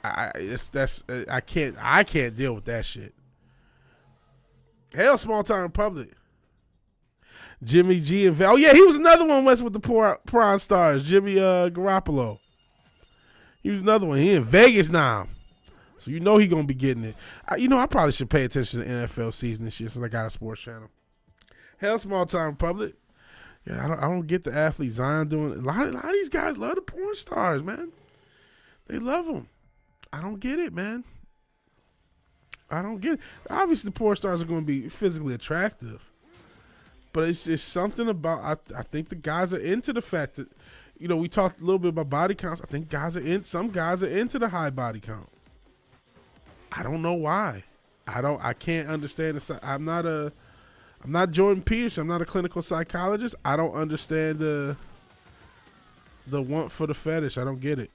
I can't deal with that shit. Hell, Small Town Republic. Jimmy G and Val. Oh yeah, he was another one messing with the prawn stars. Jimmy Garoppolo. He was another one. He in Vegas now, so he gonna be getting it. I probably should pay attention to the NFL season this year since I got a sports channel. Hell, Small Town Republic. Yeah, I don't get the athletes. Zion doing a lot of these guys love the porn stars, man. They love them. I don't get it, man. I don't get it. Obviously, the porn stars are going to be physically attractive, but it's just something about. I think the guys are into the fact that, we talked a little bit about body counts. I think some guys are into the high body count. I don't know why. I can't understand it. I'm not Jordan Peterson. I'm not a clinical psychologist. I don't understand the want for the fetish. I don't get it.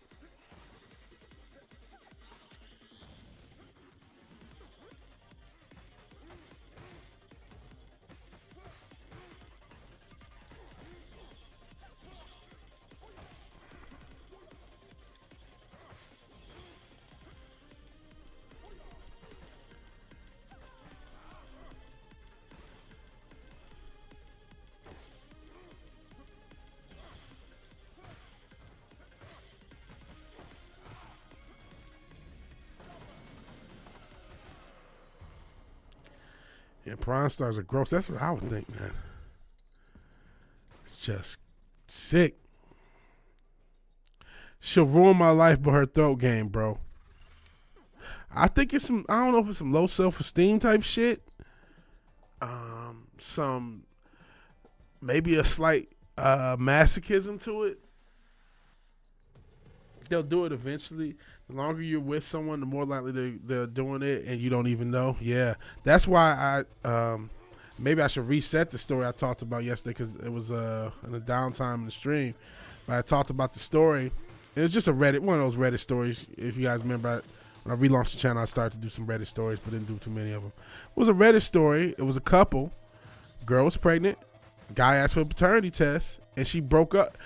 Yeah, prawn stars are gross. That's what I would think, man. It's just sick. She'll ruin my life, but her throat game, bro. I think it's I don't know if it's some low self-esteem type shit. Maybe a slight masochism to it. They'll do it eventually. The longer you're with someone, the more likely they're doing it, and you don't even know. Yeah, that's why maybe I should reset the story I talked about yesterday, because it was in the downtime in the stream. But I talked about the story. It was just one of those Reddit stories. If you guys remember, when I relaunched the channel, I started to do some Reddit stories, but didn't do too many of them. It was a Reddit story. It was a couple. Girl was pregnant. Guy asked for a paternity test, and she broke up.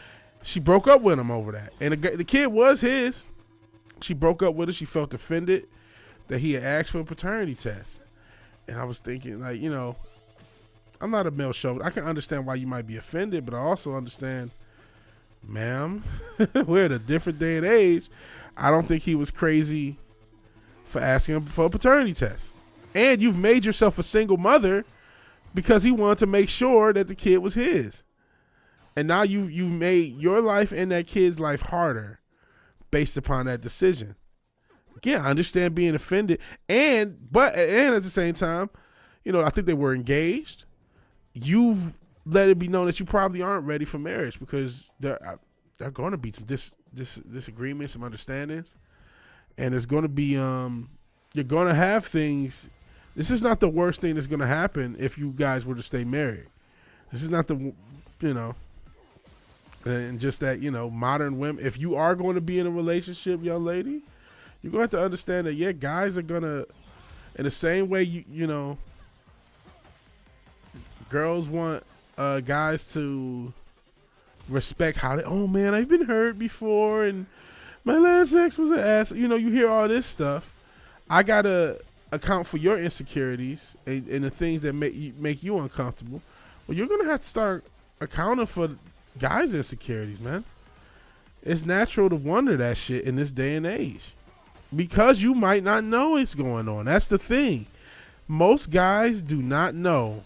She broke up with him over that, and the kid was his. She broke up with her. She felt offended that he had asked for a paternity test. And I was thinking, I'm not a male chauvinist. I can understand why you might be offended, but I also understand, ma'am, we're at a different day and age. I don't think he was crazy for asking him for a paternity test. And you've made yourself a single mother because he wanted to make sure that the kid was his. And now you've made your life and that kid's life harder based upon that decision. Again, I understand being offended, and at the same time, I think they were engaged. You've let it be known that you probably aren't ready for marriage, because there are going to be some disagreements, some understandings, and there's going to be You're going to have things. This is not the worst thing that's going to happen if you guys were to stay married. This is not the, and just that, modern women, if you are going to be in a relationship, young lady, you're going to have to understand that, yeah, guys are going to, in the same way, girls want guys to respect how they, oh man, I've been hurt before and my last ex was an ass. You hear all this stuff. I got to account for your insecurities and the things that make you uncomfortable. Well, you're going to have to start accounting for guys' insecurities, man. It's natural to wonder that shit in this day and age because you might not know what's going on. That's the thing. Most guys do not know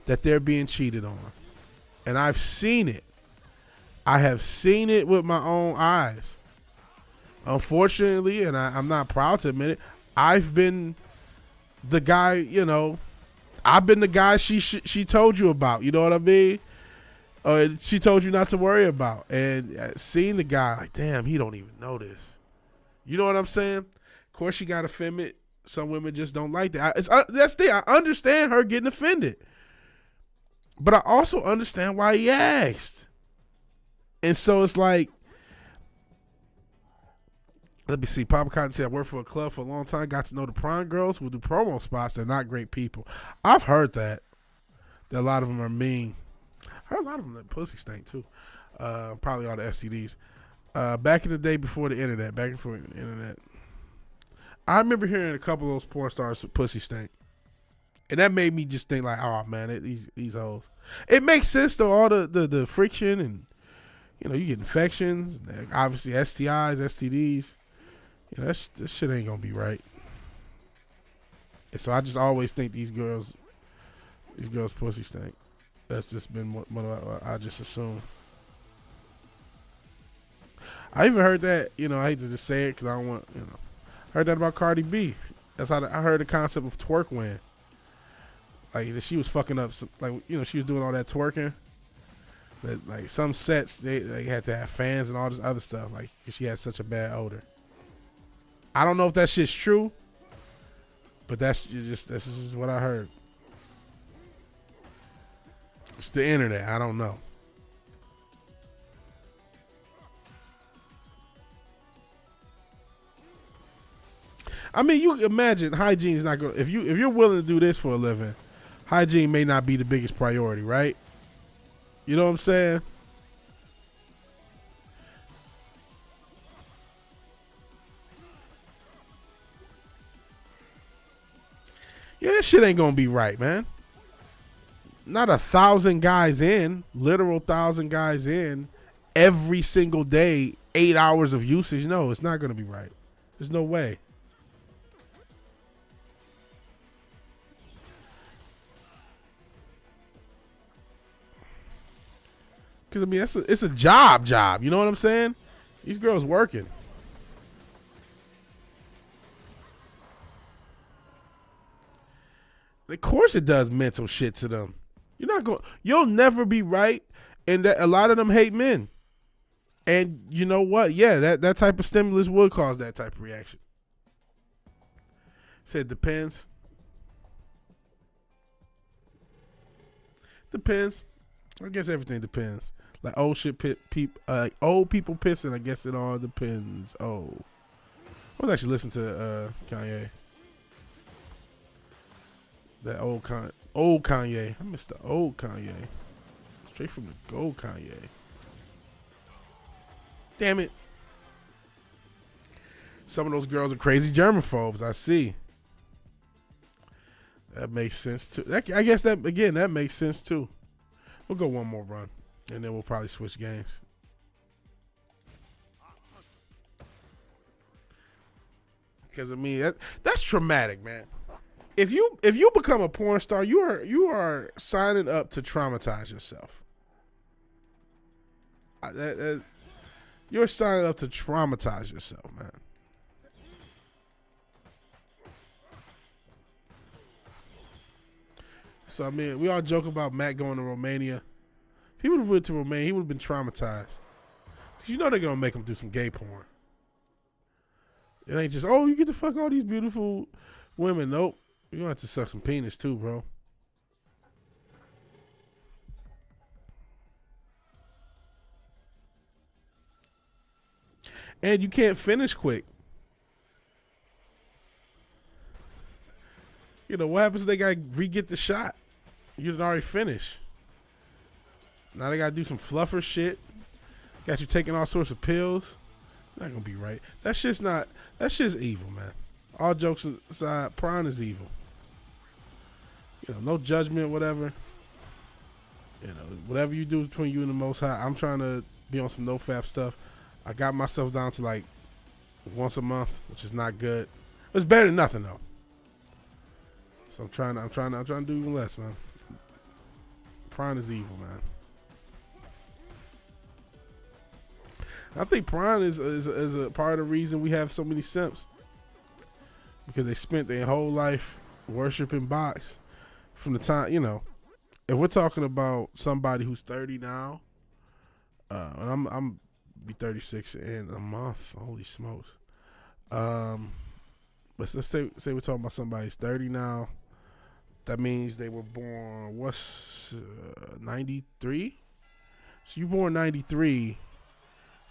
that they're being cheated on. And I've seen it. I have seen it with my own eyes. Unfortunately, and I'm not proud to admit it, I've been the guy, I've been the guy she told you about. You know what I mean? Or she told you not to worry about. And seeing the guy, like, damn, he don't even know this. You know what I'm saying? Of course, she got offended. Some women just don't like that. That's the thing. I understand her getting offended. But I also understand why he asked. And so it's like, let me see. Papa Cotton said, I worked for a club for a long time. Got to know the prime girls who do promo spots. They're not great people. I've heard that a lot of them are mean. I heard a lot of them that pussy stink too. Probably all the STDs. Back in the day before the internet. I remember hearing a couple of those porn stars with pussy stink. And that made me just think like, oh man, these hoes. It makes sense though, all the friction and, you get infections, obviously STIs, STDs. This shit ain't gonna be right. And so I just always think these girls pussy stink. That's just been what I just assume. I even heard that, I hate to just say it because I don't want, heard that about Cardi B. That's how I heard the concept of twerk win. Like she was fucking up, she was doing all that twerking. That like some sets they had to have fans and all this other stuff, like 'cause she had such a bad odor. I don't know if that shit's true, but this is what I heard. It's the internet. I don't know. I mean, you imagine hygiene is not going. If you're willing to do this for a living, hygiene may not be the biggest priority, right? You know what I'm saying? Yeah, this shit ain't gonna be right, man. Not 1,000 guys in, literal 1,000 guys in, every single day, 8 hours of usage. No, it's not gonna be right. There's no way. Because, I mean, it's a job. You know what I'm saying? These girls working. Of course it does mental shit to them. You'll never be right. And that a lot of them hate men. And you know what? Yeah, that type of stimulus would cause that type of reaction. Said depends. Depends. I guess everything depends. Like old shit, old people pissing. I guess it all depends. Oh, I was actually listening to Kanye. That old Kanye. I missed the old Kanye. Straight from the gold Kanye. Damn it. Some of those girls are crazy germaphobes. I see. That makes sense too. I guess that makes sense too. We'll go one more run, and then we'll probably switch games. Because I mean that's traumatic, man. If you become a porn star, you are signing up to traumatize yourself. You're signing up to traumatize yourself, man. So I mean, we all joke about Matt going to Romania. If he would have went to Romania, he would have been traumatized. Cause you know they're gonna make him do some gay porn. It ain't just, oh, you get to fuck all these beautiful women. Nope. You're going to have to suck some penis too, bro. And you can't finish quick. You know, what happens if they got to re-get the shot? You didn't already finish. Now they got to do some fluffer shit. Got you taking all sorts of pills. Not going to be right. That's just evil, man. All jokes aside, Prime is evil. You know, no judgment, whatever. You know, whatever you do between you and the Most High. I'm trying to be on some no-fap stuff. I got myself down to like once a month, which is not good. It's better than nothing though. So I'm trying to do even less, man. Prime is evil, man. I think Prime is a part of the reason we have so many simps, because they spent their whole life worshiping box from the time, you know. If we're talking about somebody who's 30 now, and I'm be 36 in a month. Holy smokes. But let's say we're talking about somebody who's 30 now. That means they were born 93? So you born 93.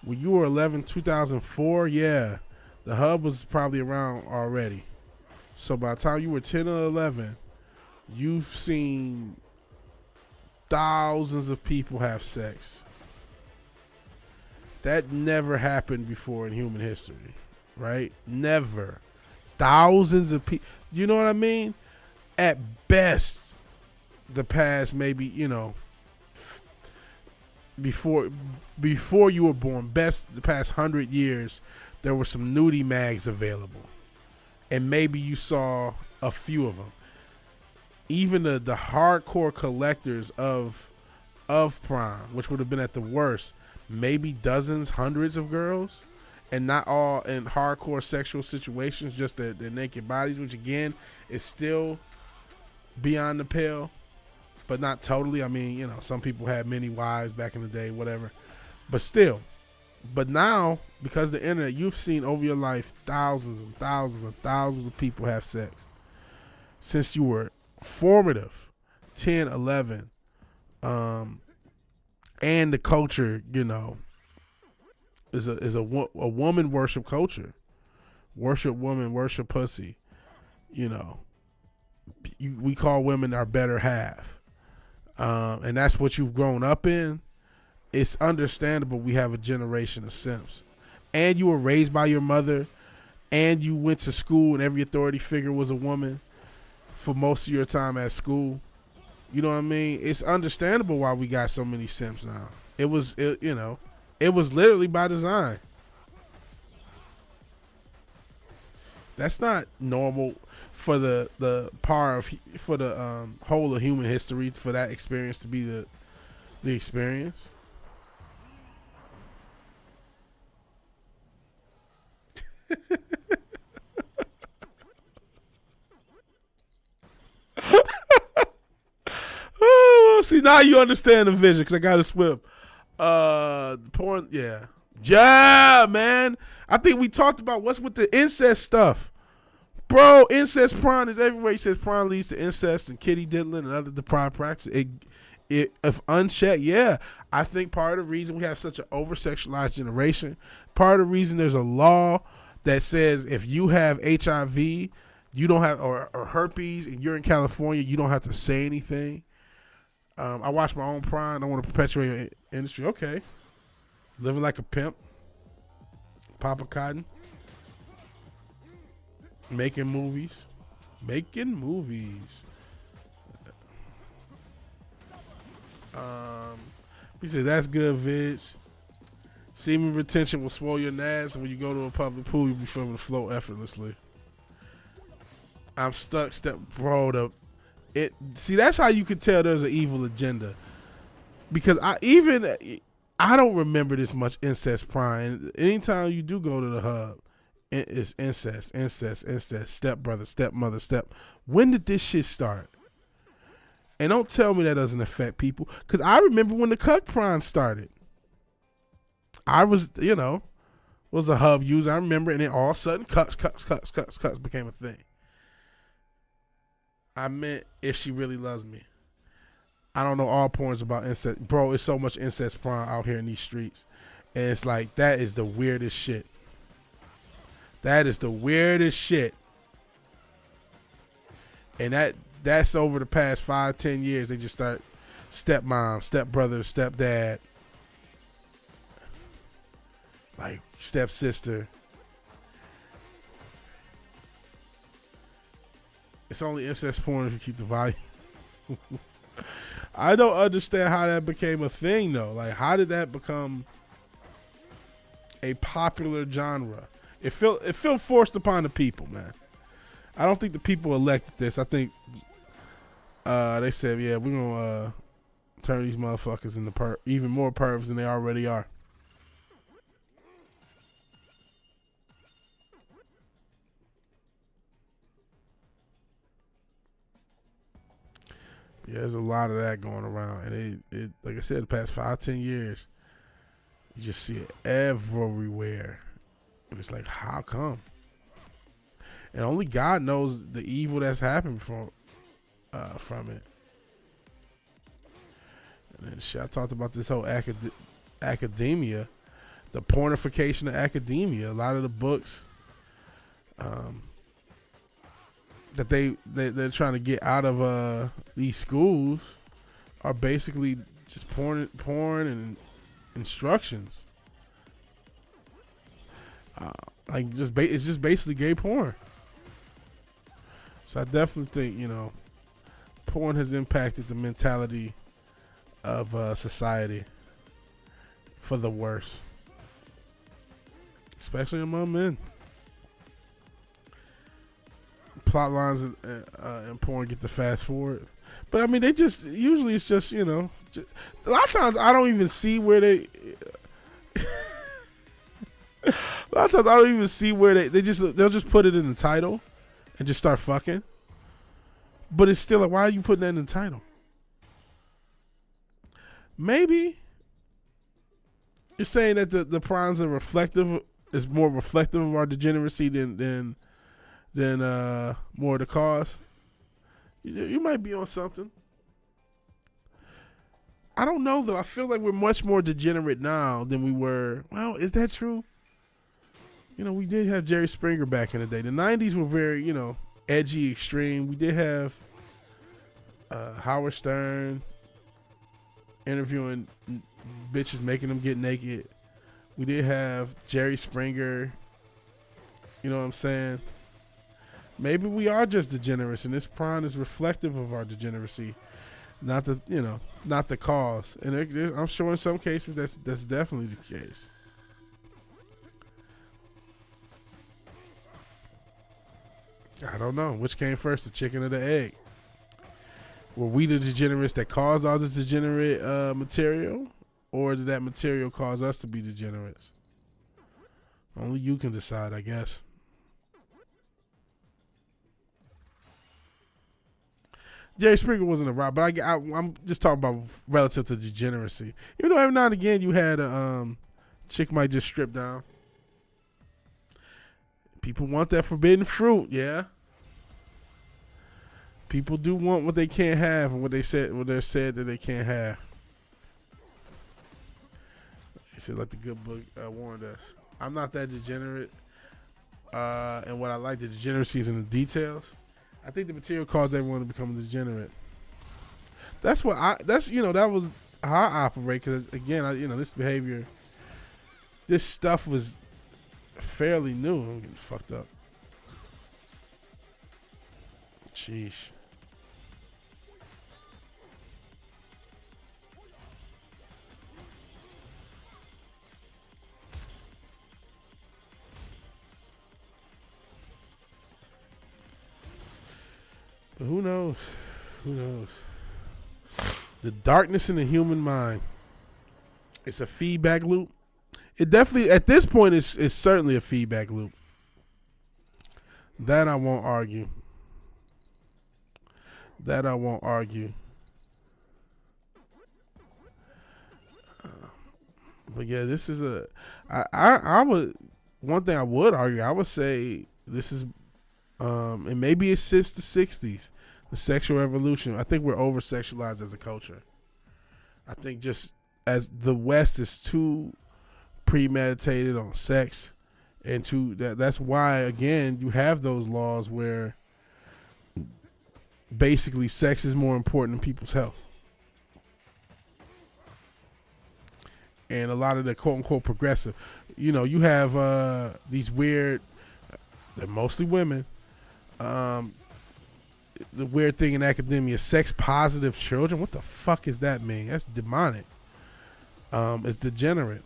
When you were 11, 2004, yeah, the hub was probably around already. So by the time you were 10 or 11, you've seen thousands of people have sex. That never happened before in human history, right? Never. Thousands of people. You know what I mean? At best, the past maybe, you know, before you were born, best the past 100 years, there were some nudie mags available. And maybe you saw a few of them. Even the hardcore collectors of Prime, which would have been at the worst, maybe dozens, hundreds of girls, and not all in hardcore sexual situations, just their naked bodies, which again is still beyond the pale, but not totally. I mean, you know, some people had many wives back in the day, whatever, but still. But now, because of the internet, you've seen over your life thousands and thousands and thousands of people have sex since you were formative, 10, 11, and the culture, you know, is a woman worship culture. Worship woman, worship pussy. You know, we call women our better half, and that's what you've grown up in. It's understandable we have a generation of simps, and you were raised by your mother, and you went to school, and every authority figure was a woman for most of your time at school. You know what I mean? It's understandable why we got so many simps now. It was literally by design. That's not normal for the whole of human history, for that experience to be the experience. See, now you understand the vision, because I got to swim. Porn, yeah, man. I think we talked about what's with the incest stuff, bro. Incest Prime is everywhere. He says Prime leads to incest and kitty diddling and other deprived practices. If unchecked, yeah. I think part of the reason we have such an over-sexualized generation, part of the reason there's a law that says if you have HIV, you don't have, or herpes, and you're in California, you don't have to say anything. I watch my own Prime. I want to perpetuate an industry. Okay. Living like a pimp. Papa Cotton. Making movies. He said, that's good, Vig. Semen retention will swell your nads, and when you go to a public pool, you'll be able to float effortlessly. I'm stuck, bro. See, that's how you could tell there's an evil agenda. Because I don't remember this much incest Prime. Anytime you do go to the hub, it's incest, stepbrother, stepmother, When did this shit start? And don't tell me that doesn't affect people. Because I remember when the Cuck Prime started. I was, was a hub user. I remember, and then all of a sudden, cuts became a thing. I meant if she really loves me. I don't know all porns about incest. Bro, it's so much incest porn out here in these streets. And it's like, that is the weirdest shit. That is the weirdest shit. And that's over the past 5-10 years. They just start stepmom, stepbrother, stepdad, like stepsister. It's only incest porn if you keep the volume. I don't understand how that became a thing though. Like, how did that become a popular genre? It felt forced upon the people, man. I don't think the people elected this. I think they said, yeah, we're gonna turn these motherfuckers into even more pervs than they already are. Yeah, there's a lot of that going around, and it like I said, the past 5-10 years, you just see it everywhere, and it's like, how come? And only God knows the evil that's happened from it. And then shit, I talked about this whole academia, the pornification of academia. A lot of the books that they're trying to get out of these schools are basically just porn and instructions. Like it's just basically gay porn. So I definitely think, porn has impacted the mentality of society for the worse, especially among men. Plot lines in porn get to fast forward, but I mean, usually it's just, a lot of times I don't even see where they. A lot of times I don't even see where they'll just put it in the title and just start fucking. But it's still like, why are you putting that in the title? Maybe you're saying that the prawns are is more reflective of our degeneracy than more of the cause. You might be on something. I don't know though. I feel like we're much more degenerate now than we were. Well, is that true? We did have Jerry Springer back in the day. The 90s were very, edgy, extreme. We did have Howard Stern interviewing bitches, making them get naked. We did have Jerry Springer. You know what I'm saying? Maybe we are just degenerates, and this porn is reflective of our degeneracy, not the cause. And I'm sure in some cases that's definitely the case. I don't know. Which came first, the chicken or the egg? Were we the degenerates that caused all this degenerate material? Or did that material cause us to be degenerates? Only you can decide, I guess. Jerry Springer wasn't a rock, but I'm just talking about relative to degeneracy. Even though every now and again you had a chick might just strip down. People want that forbidden fruit, yeah. People do want what they can't have and what they're said that they can't have. They said, like the good book warned us. I'm not that degenerate, and what I like, the degeneracy is in the details. I think the material caused everyone to become a degenerate. That was how I operate. Because again, this behavior, this stuff was fairly new. I'm getting fucked up. Sheesh. But who knows? Who knows? The darkness in the human mind. It's a feedback loop. It definitely, at this point, is certainly a feedback loop. That I won't argue. But yeah, this is I would one thing I would argue, I would say this is, and maybe it's since the 60s, the sexual revolution. I think we're over sexualized as a culture. I think just as the West is too premeditated on sex, and that's why again you have those laws where basically sex is more important than people's health. And a lot of the quote unquote progressive, you have these weird, they're mostly women. The weird thing in academia, sex positive children. What the fuck is that mean? That's demonic. It's degenerate.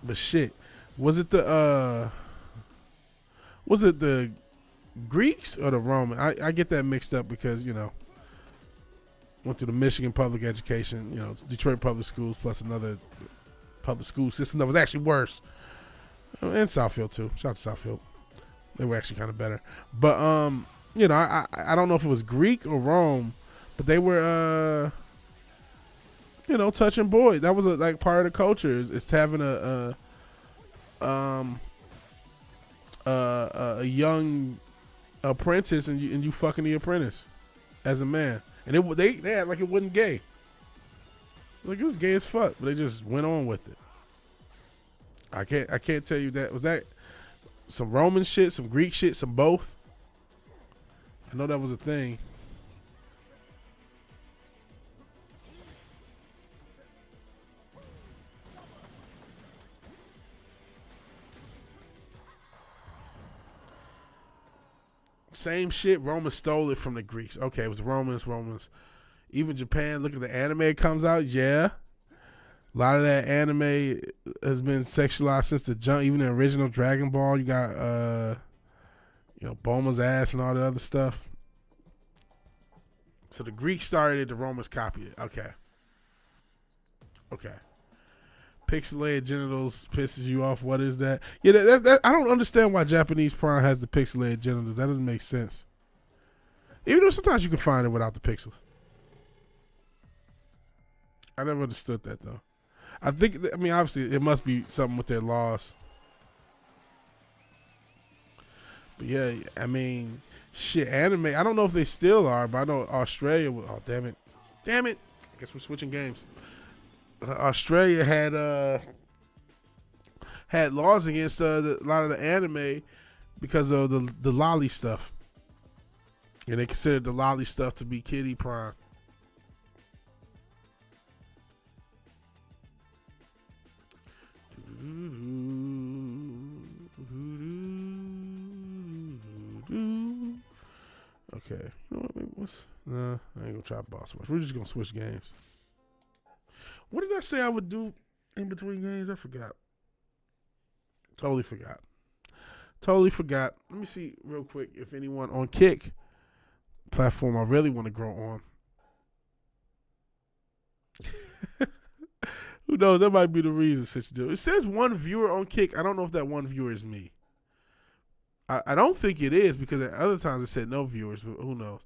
But shit, was it the Greeks or the Roman? I get that mixed up because went through the Michigan public education, it's Detroit public schools plus another public school system that was actually worse. And Southfield too. Shout out to Southfield. They were actually kind of better. But I don't know if it was Greek or Rome, but they were touching boys. That was like part of the culture is having a young apprentice and you fucking the apprentice as a man. And they had like it wasn't gay. Like it was gay as fuck, but they just went on with it. I can't tell you that. Was that some Roman shit, some Greek shit, some both? I know that was a thing. Same shit. Romans stole it from the Greeks. Okay, it was Romans. Even Japan, look at the anime it comes out. Yeah. A lot of that anime has been sexualized since the jump. Even the original Dragon Ball, you got, Bulma's ass and all that other stuff. So the Greeks started it, the Romans copied it. Okay. Pixelated genitals pisses you off. What is that? Yeah, that I don't understand why Japanese porn has the pixelated genitals. That doesn't make sense. Even though sometimes you can find it without the pixels. I never understood that though. Obviously it must be something with their laws. But yeah, shit, anime. I don't know if they still are, but I know Australia. Oh damn it! I guess we're switching games. Australia had laws against a lot of the anime because of the lolly stuff, and they considered the lolly stuff to be kiddie prime. Okay, I ain't gonna try boss rush. We're just gonna switch games. What did I say I would do in between games? I forgot. Totally forgot. Let me see real quick if anyone on Kick, platform I really want to grow on. Who knows? That might be the reason such do. It says one viewer on Kick. I don't know if that one viewer is me. I don't think it is because at other times it said no viewers, but who knows?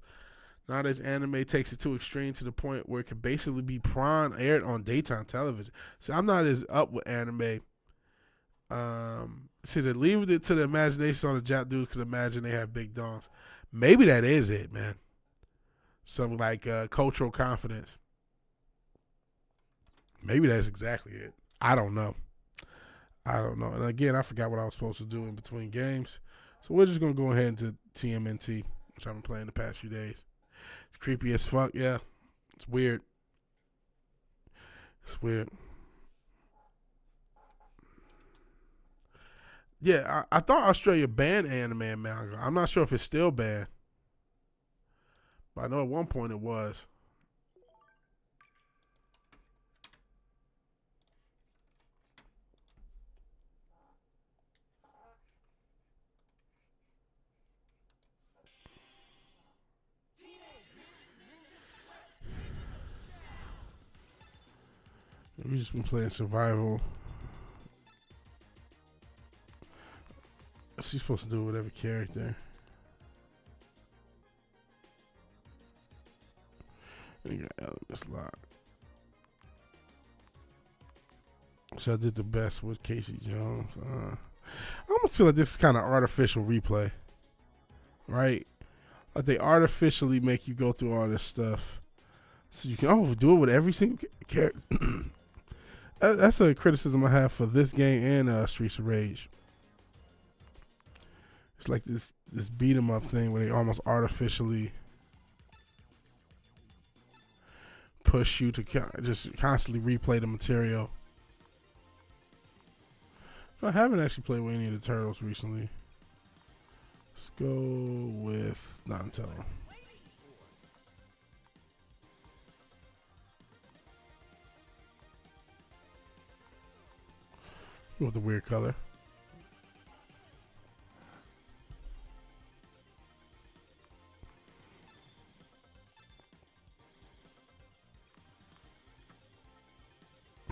Nowadays, anime takes it to extreme to the point where it can basically be prime aired on daytime television. So I'm not as up with anime. See, to leave it to the imagination on the Jap dudes could imagine they have big dongs. Maybe that is it, man. Some like cultural confidence. Maybe that's exactly it. I don't know. And again, I forgot what I was supposed to do in between games. So we're just going to go ahead into TMNT, which I've been playing the past few days. It's creepy as fuck, yeah. It's weird. Yeah, I thought Australia banned anime and manga. I'm not sure if it's still banned. But I know at one point it was. We've just been playing survival. She's supposed to do whatever character. You got elements locked. So I did the best with Casey Jones. I almost feel like this is kind of artificial replay, right? Like they artificially make you go through all this stuff, so you can do it with every single character. That's a criticism I have for this game and Streets of Rage. It's like this beat 'em up thing where they almost artificially push you to just constantly replay the material. I haven't actually played with any of the Turtles recently. Let's go with Donatello. With the weird color.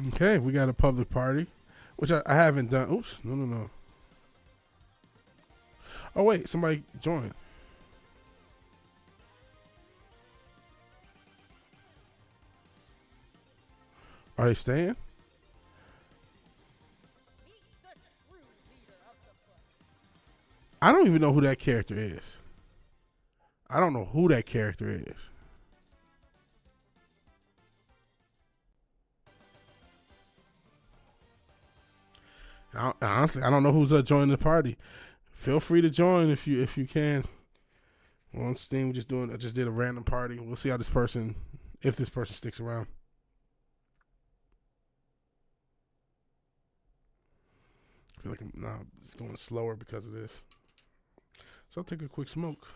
Okay, we got a public party, which I haven't done. Oops, no. Oh wait, somebody joined. Are they staying? I don't even know who that character is. I don't know who that character is. Honestly, I don't know who's joining the party. Feel free to join if you can. We're on Steam. I just did a random party. We'll see how if this person sticks around. I feel like it's going slower because of this. So I'll take a quick smoke.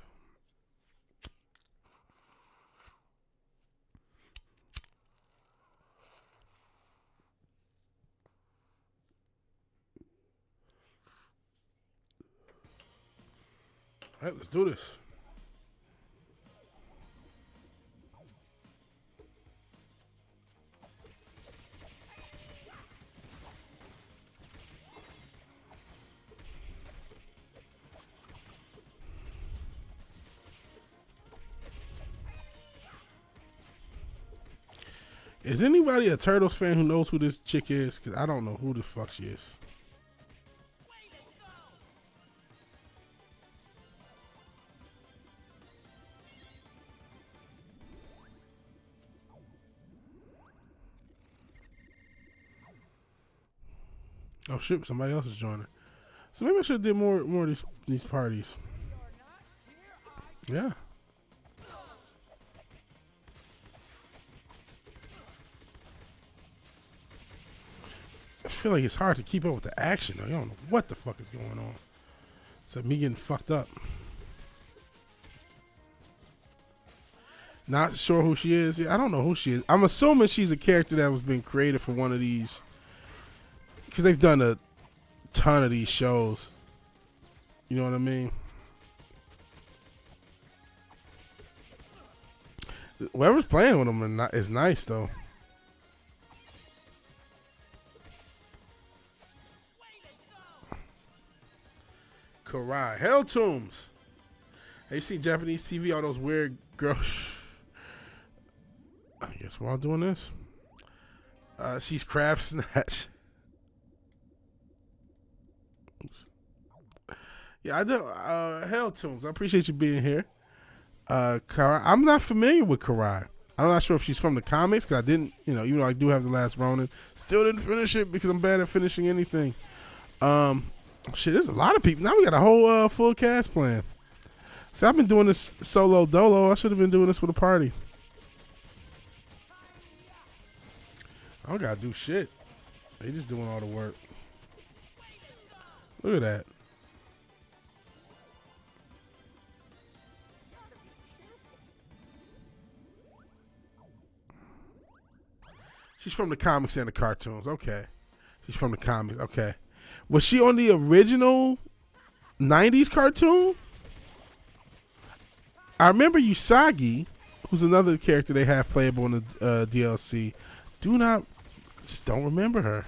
All right, let's do this. Is anybody a Turtles fan who knows who this chick is? Because I don't know who the fuck she is. Oh shit, somebody else is joining. So maybe I should have did more of these parties. Yeah. I feel like it's hard to keep up with the action though. You don't know what the fuck is going on. It's like me getting fucked up. Not sure who she is. Yeah, I don't know who she is. I'm assuming she's a character that was being created for one of these, because they've done a ton of these shows. You know what I mean? Whoever's playing with them is nice though. Karai. Hell Tombs. Hey, you see Japanese TV, all those weird girls. I guess we're all doing this. She's Crab Snatch. Oops. Yeah, I do. Hell Tombs. I appreciate you being here. Karai. I'm not familiar with Karai. I'm not sure if she's from the comics, because I didn't, even though I do have The Last Ronin, still didn't finish it because I'm bad at finishing anything. Shit, there's a lot of people. Now we got a whole full cast plan. See, I've been doing this solo dolo. I should have been doing this with a party. I don't gotta do shit. They just doing all the work. Look at that. She's from the comics and the cartoons. Okay. She's from the comics. Okay. Was she on the original 90s cartoon? I remember Usagi, who's another character they have playable in the DLC. Just don't remember her.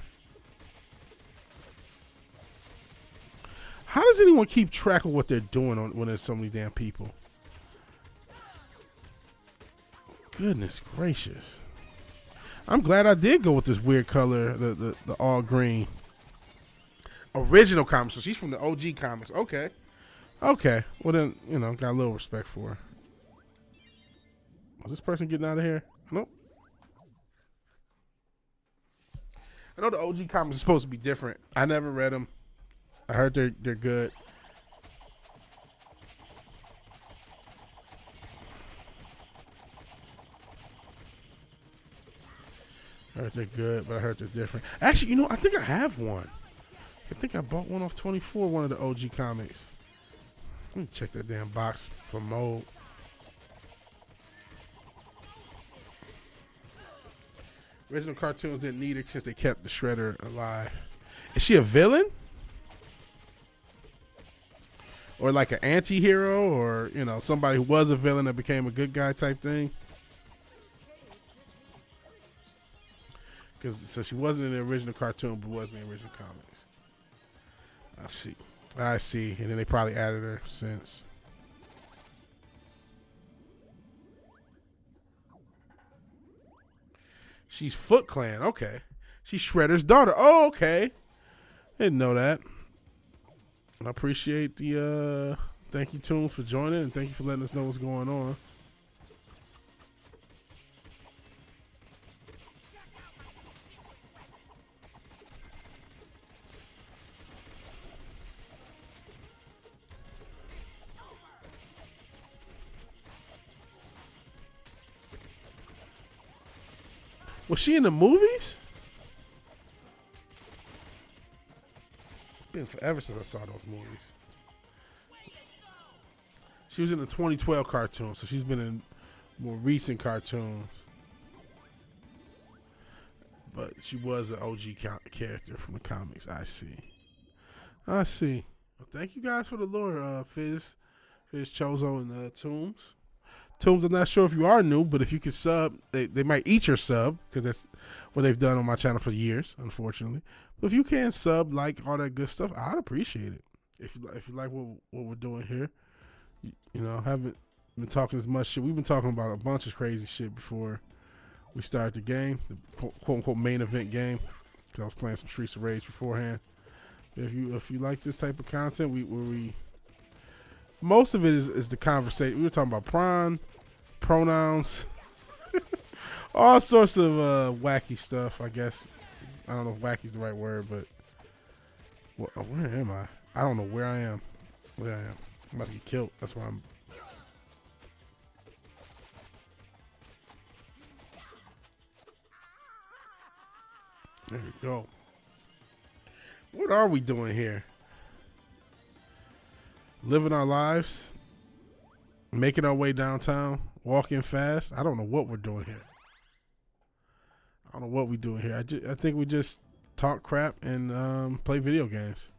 How does anyone keep track of what they're doing when there's so many damn people? Goodness gracious. I'm glad I did go with this weird color, the all green. Original comics. So she's from the OG comics. Okay. Okay. Well then, got a little respect for her. Was this person getting out of here? Nope. I know the OG comics are supposed to be different. I never read them. I heard they're good. I heard they're good, but I heard they're different. Actually, I think I have one. I think I bought one off 24, one of the OG comics. Let me check that damn box for mode. Original cartoons didn't need her since they kept the Shredder alive. Is she a villain? Or like an anti-hero? Or, somebody who was a villain that became a good guy type thing? So she wasn't in the original cartoon, but was in the original comics. I see. And then they probably added her since. She's Foot Clan. Okay. She's Shredder's daughter. Oh, okay. Didn't know that. I appreciate the thank you, Toons, for joining, and thank you for letting us know what's going on. Was she in the movies? It's been forever since I saw those movies. She was in the 2012 cartoon, so she's been in more recent cartoons. But she was an OG character from the comics. I see. Well, thank you guys for the lore, Fizz, Chozo, and Tooms. Tooms, I'm not sure if you are new, but if you can sub, they might eat your sub, because that's what they've done on my channel for years, unfortunately. But if you can sub, like, all that good stuff, I'd appreciate it. If you like what we're doing here. Haven't been talking as much shit. We've been talking about a bunch of crazy shit before we started the game, the quote-unquote main event game, because I was playing some Streets of Rage beforehand. If you like this type of content, we most of it is the conversation. We were talking about pronouns, all sorts of wacky stuff, I guess. I don't know if wacky is the right word, but where am I? I don't know where I am. I'm about to get killed. That's why I'm. There we go. What are we doing here? Living our lives, making our way downtown, walking fast. I don't know what we're doing here. I think we just talk crap and play video games.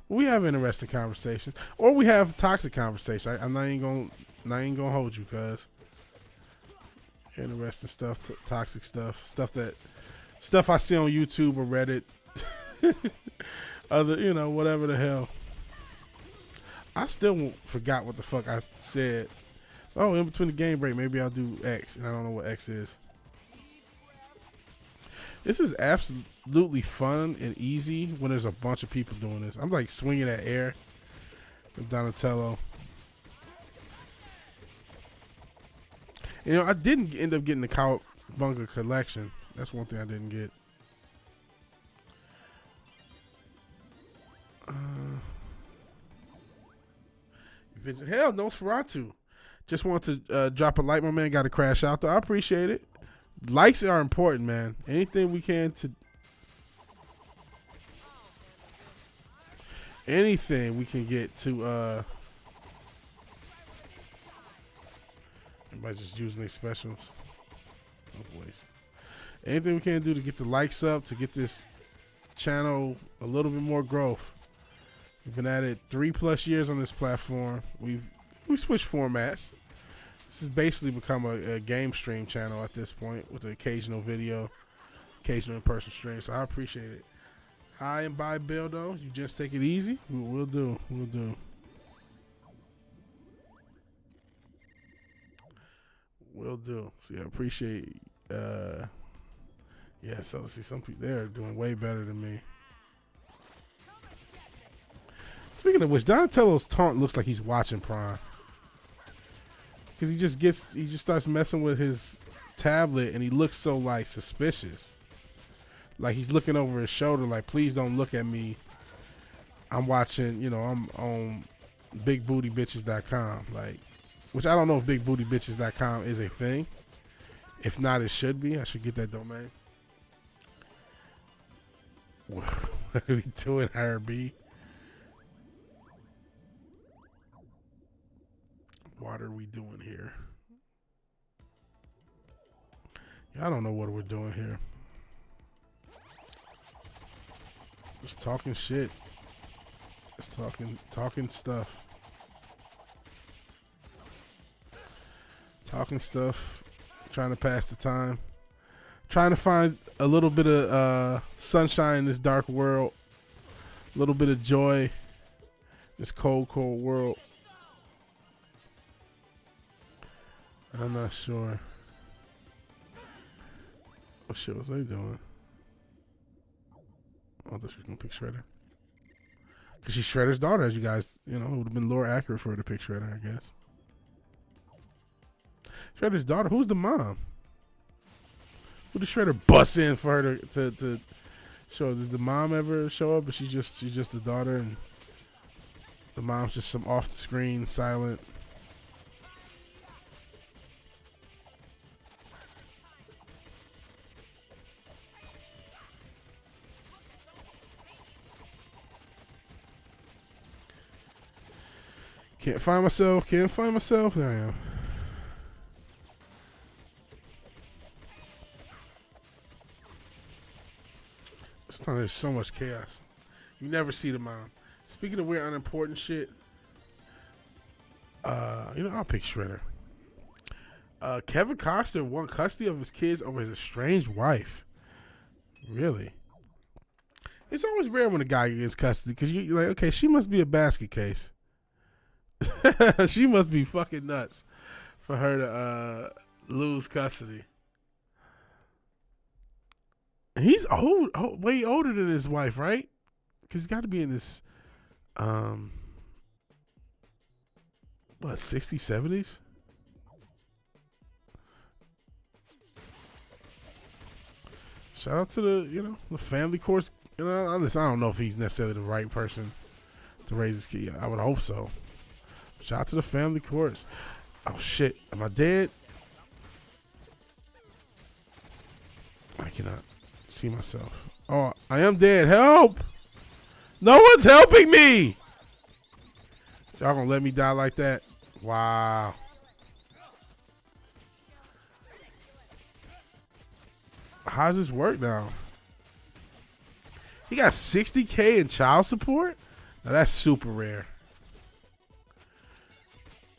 But we have interesting conversations, or we have toxic conversation. I'm not even gonna hold you, cuz interesting stuff, toxic stuff I see on YouTube or Reddit, whatever the hell. I still forgot what the fuck I said. Oh, in between the game break, maybe I'll do X, and I don't know what X is. This is absolutely fun and easy when there's a bunch of people doing this. I'm like swinging at air with Donatello. I didn't end up getting the Cowabunga collection. That's one thing I didn't get. Hell, Nosferatu. Just want to drop a like. My man got to crash out, though. I appreciate it. Likes are important, man. Anything we can to... Anything we can get to... Everybody just using these specials. No waste. Anything we can do to get the likes up, to get this channel a little bit more growth. We've been at it 3+ years on this platform. We switched formats. This has basically become a game stream channel at this point with the occasional video, occasional in-person stream. So I appreciate it. Hi and bye, Bildo. You just take it easy. We'll do. So yeah, appreciate Yeah, so see, some people they're doing way better than me. Speaking of which, Donatello's taunt looks like he's watching Prime. Because he just starts messing with his tablet and he looks so like suspicious. Like he's looking over his shoulder like, please don't look at me. I'm watching, you know, I'm on BigBootyBitches.com. Like, which I don't know if BigBootyBitches.com is a thing. If not, it should be. I should get that domain. What are we doing, RB? What are we doing here? Yeah, I don't know what we're doing here. Just talking shit. Just talking stuff. Talking stuff. Trying to pass the time. Trying to find a little bit of sunshine in this dark world. A little bit of joy in this cold, cold world. I'm not sure. What shit was they doing? Oh, I thought she was gonna pick Shredder. Cause she's Shredder's daughter, as you guys, you know, it would have been lore accurate for her to pick Shredder, I guess. Shredder's daughter. Who's the mom? Who did Shredder bust in for her to show? Does the mom ever show up? But she's just the daughter, and the mom's just some off the screen, silent. Can't find myself. Can't find myself. There I am. Sometimes there's so much chaos. You never see the mom. Speaking of weird, unimportant shit, you know, I'll pick Shredder. Kevin Costner won custody of his kids over his estranged wife. Really? It's always rare when a guy gets custody because you're like, okay, she must be a basket case. She must be fucking nuts for her to lose custody. He's way older than his wife, right? Because he's got to be in his, what, 60s, 70s? Shout out to the family course. You know, I don't know if he's necessarily the right person to raise his kid. I would hope so. Shout out to the family course. Oh shit, am I dead? I cannot see myself. Oh, I am dead. Help! No one's helping me! Y'all gonna let me die like that? Wow. How does this work now? He got $60K in child support? Now that's super rare.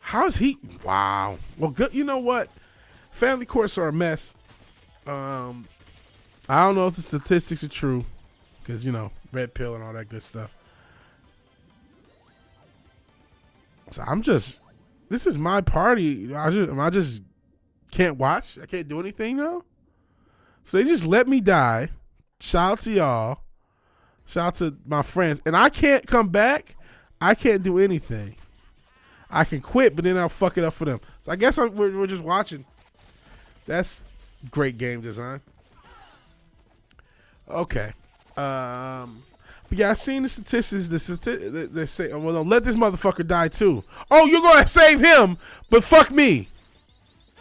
How's he? Wow. Well, good. You know what? Family courts are a mess. I don't know if the statistics are true, because red pill and all that good stuff. So this is my party. I just can't watch. I can't do anything now. So they just let me die. Shout out to y'all. Shout out to my friends. And I can't come back. I can't do anything. I can quit, but then I'll fuck it up for them. So I guess we're just watching. That's great game design. Okay. But yeah, I've seen the statistics. They say, well, no, let this motherfucker die too. Oh, you're going to save him, but fuck me.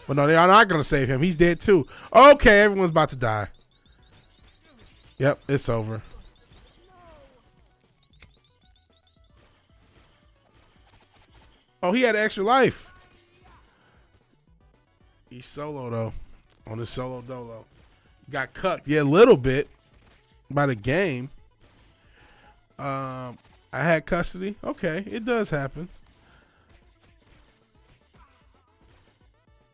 Well, no, they are not going to save him. He's dead too. Okay, everyone's about to die. Yep, it's over. Oh, he had extra life. He's solo, though. On his solo dolo. Got cucked. Yeah, a little bit. By the game. I had custody. Okay, it does happen.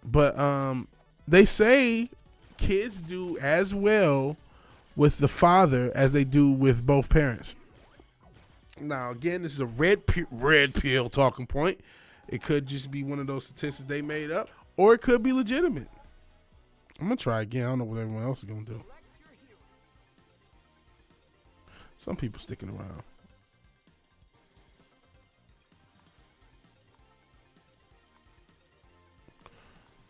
But they say kids do as well with the father as they do with both parents. Now, again, this is a red pill talking point. It could just be one of those statistics they made up, or it could be legitimate. I'm going to try again. I don't know what everyone else is going to do. Some people sticking around.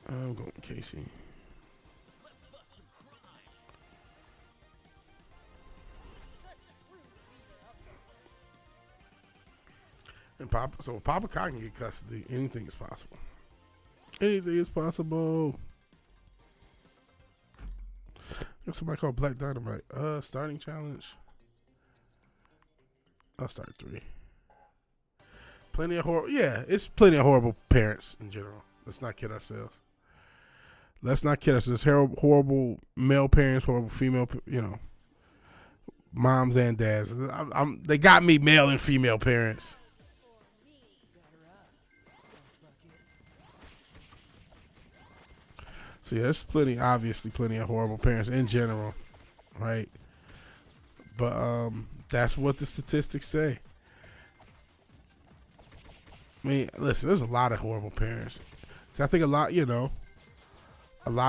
I'm going Casey. And Papa, so if Papa Cock can get custody, anything is possible. Anything is possible. There's somebody called Black Dynamite. Starting challenge. I'll start 3. Plenty of horrible. Yeah, it's plenty of horrible parents in general. Let's not kid ourselves. There's horrible male parents, horrible female, moms and dads. They got me male and female parents. So yeah, there's obviously plenty of horrible parents in general, right? But that's what the statistics say. I mean, listen, there's a lot of horrible parents. I think a lot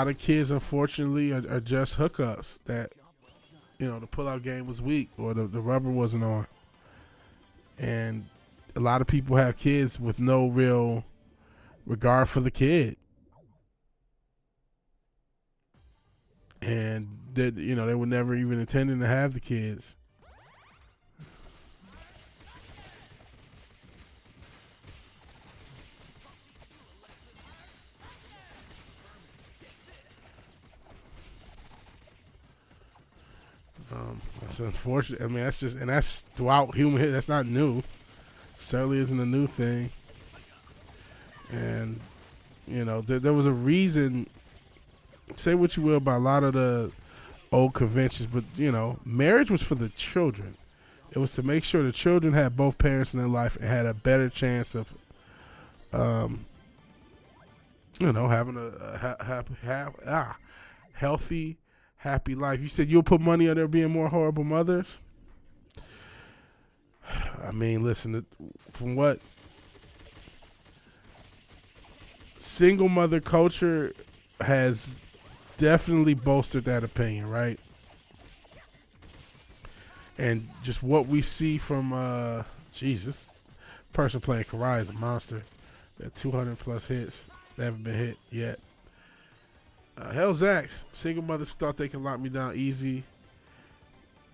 of kids, unfortunately, are just hookups that, the pullout game was weak or the rubber wasn't on. And a lot of people have kids with no real regard for the kid. And that they were never even intending to have the kids. That's unfortunate. I mean, that's throughout human history. That's not new. Certainly isn't a new thing. And there was a reason. Say what you will about a lot of the old conventions, but marriage was for the children. It was to make sure the children had both parents in their life and had a better chance of, having a healthy, happy life. You said you'll put money on there being more horrible mothers. I mean, listen, from what single mother culture has definitely bolstered that opinion, right? And just what we see from this person playing Karai is a monster. That 200 plus hits, they haven't been hit yet. Hell's Axe, single mothers who thought they can lock me down easy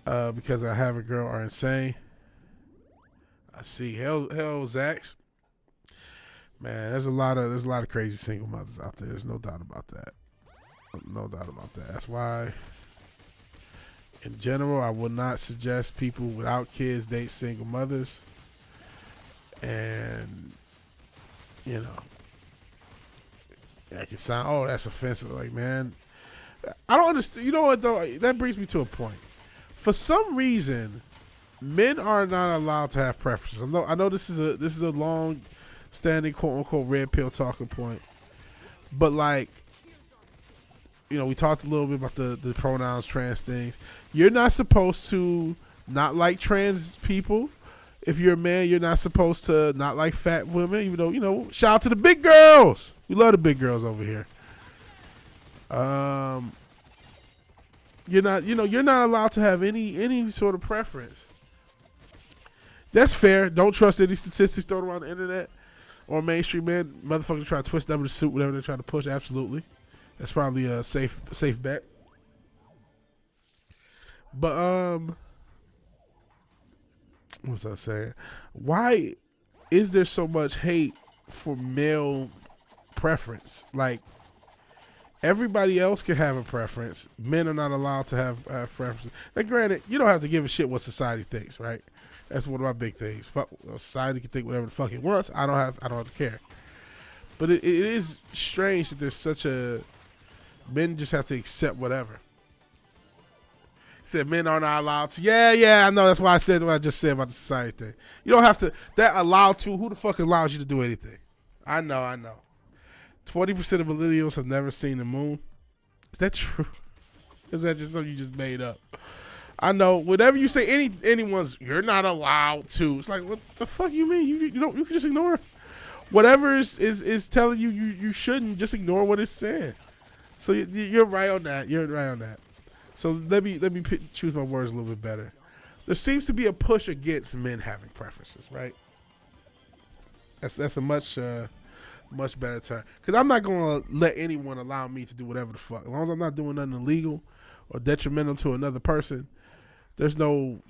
because I have a girl are insane. I see Hell's Axe. Man, there's a lot of crazy single mothers out there. There's no doubt about that. No doubt about that. That's why, in general, I would not suggest people without kids date single mothers. And, that can sound, that's offensive. Like, man, I don't understand. You know what, though? That brings me to a point. For some reason, men are not allowed to have preferences. I know this is a long-standing, quote-unquote, red pill talking point. But, like, we talked a little bit about the pronouns, trans things. You're not supposed to not like trans people. If you're a man, you're not supposed to not like fat women, even though, shout out to the big girls. We love the big girls over here. You're not allowed to have any sort of preference. That's fair. Don't trust any statistics thrown around the internet or mainstream men. Motherfuckers try to twist them to suit whatever they're trying to push. Absolutely. That's probably a safe bet. But what was I saying? Why is there so much hate for male preference? Like, everybody else can have a preference. Men are not allowed to have preferences. Now, granted, you don't have to give a shit what society thinks, right? That's one of my big things. Fuck, society can think whatever the fuck it wants. I don't have to care. But it is strange that there's such a men just have to accept whatever. He said men are not allowed to. Yeah, I know. That's why I said what I just said about the society thing. You don't have to. That allowed to. Who the fuck allows you to do anything? I know. 20% of millennials have never seen the moon. Is that true? Is that just something you just made up? I know. Whenever you say anyone's, you're not allowed to. It's like, what the fuck you mean? You can just ignore it. Whatever is telling you shouldn't, just ignore what it's saying. So you're right on that. So let me choose my words a little bit better. there seems to be a push against men having preferences, right? That's a much better term. Because I'm not going to let anyone allow me to do whatever the fuck. As long as I'm not doing nothing illegal or detrimental to another person, there's no,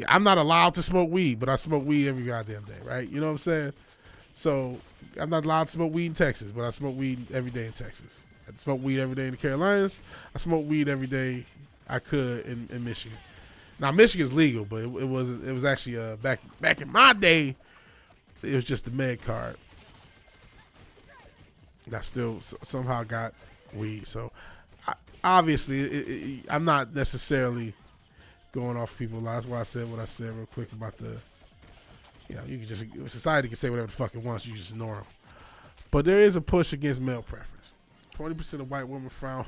I'm not allowed to smoke weed, but I smoke weed every goddamn day, right? You know what I'm saying? So I'm not allowed to smoke weed in Texas, but I smoke weed every day in Texas. I smoke weed every day in the Carolinas. I smoke weed every day I could in Michigan. Now Michigan's legal, but it was actually back in my day, it was just the med card. And I still somehow got weed. So obviously I'm not necessarily going off people's lives. That's why I said what I said real quick about the, you can just, society can say whatever the fuck it wants. You just ignore them. But there is a push against male preference. 20% of white women frown.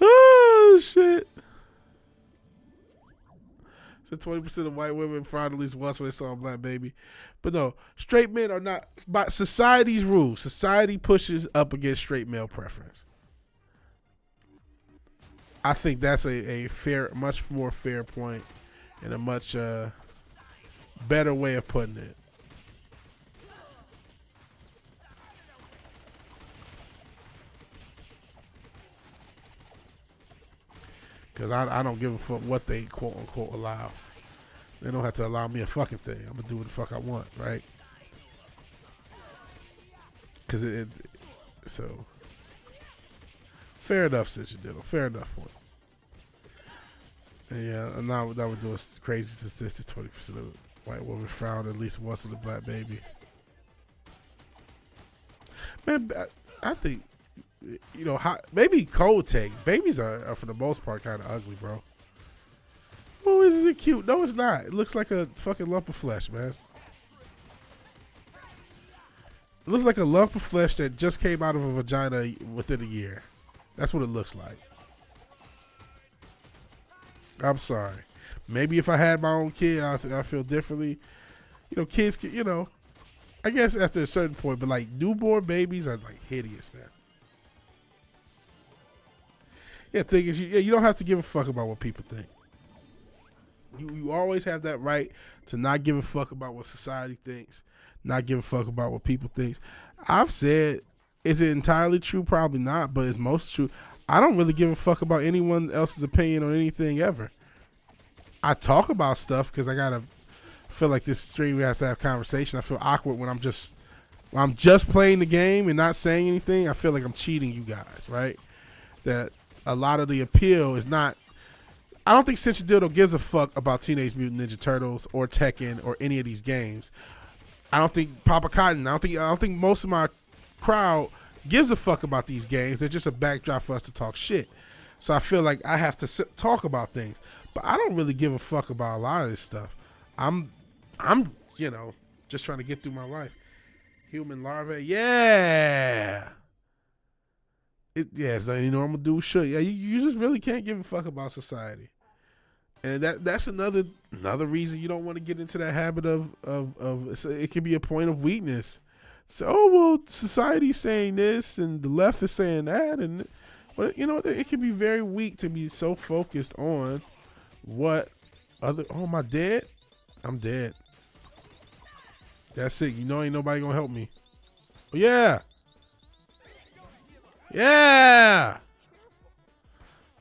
Oh, shit. So 20% of white women frowned at least once when they saw a black baby. But no, straight men are not, by society's rules, society pushes up against straight male preference. I think that's a fair, much more fair point and a much better way of putting it. Because I don't give a fuck what they quote unquote allow. They don't have to allow me a fucking thing. I'm going to do what the fuck I want, right? Because so fair enough, Diddle. Fair enough point. And yeah, and now that we're doing crazy statistics, 20% of white women frown at least once at a black baby. Man, I think, maybe cold take. Babies are for the most part kind of ugly, bro. Oh, isn't it cute? No, it's not. It looks like a fucking lump of flesh, man. It looks like a lump of flesh that just came out of a vagina within a year. That's what it looks like. I'm sorry. Maybe if I had my own kid, I feel differently. Kids, I guess after a certain point, but like newborn babies are like hideous, man. Yeah, thing is, you don't have to give a fuck about what people think. You always have that right to not give a fuck about what society thinks, not give a fuck about what people think. I've said, is it entirely true? Probably not, but it's most true. I don't really give a fuck about anyone else's opinion on anything ever. I talk about stuff because I feel like this stream has to have conversation. I feel awkward when I'm just playing the game and not saying anything. I feel like I'm cheating you guys, right? That a lot of the appeal is not. I don't think Dildo gives a fuck about Teenage Mutant Ninja Turtles or Tekken or any of these games. I don't think Papa Cotton. I don't think most of my crowd gives a fuck about these games. They're just a backdrop for us to talk shit. So I feel like I have to talk about things, but I don't really give a fuck about a lot of this stuff. I'm just trying to get through my life. Human larvae, yeah. It's not any normal dude should. Yeah, you just really can't give a fuck about society. And that's another reason you don't want to get into that habit of it can be a point of weakness. So, society's saying this and the left is saying that, and it can be very weak to be so focused on what other. Oh, am I dead? I'm dead. That's it. Ain't nobody gonna help me. Oh, yeah. Yeah.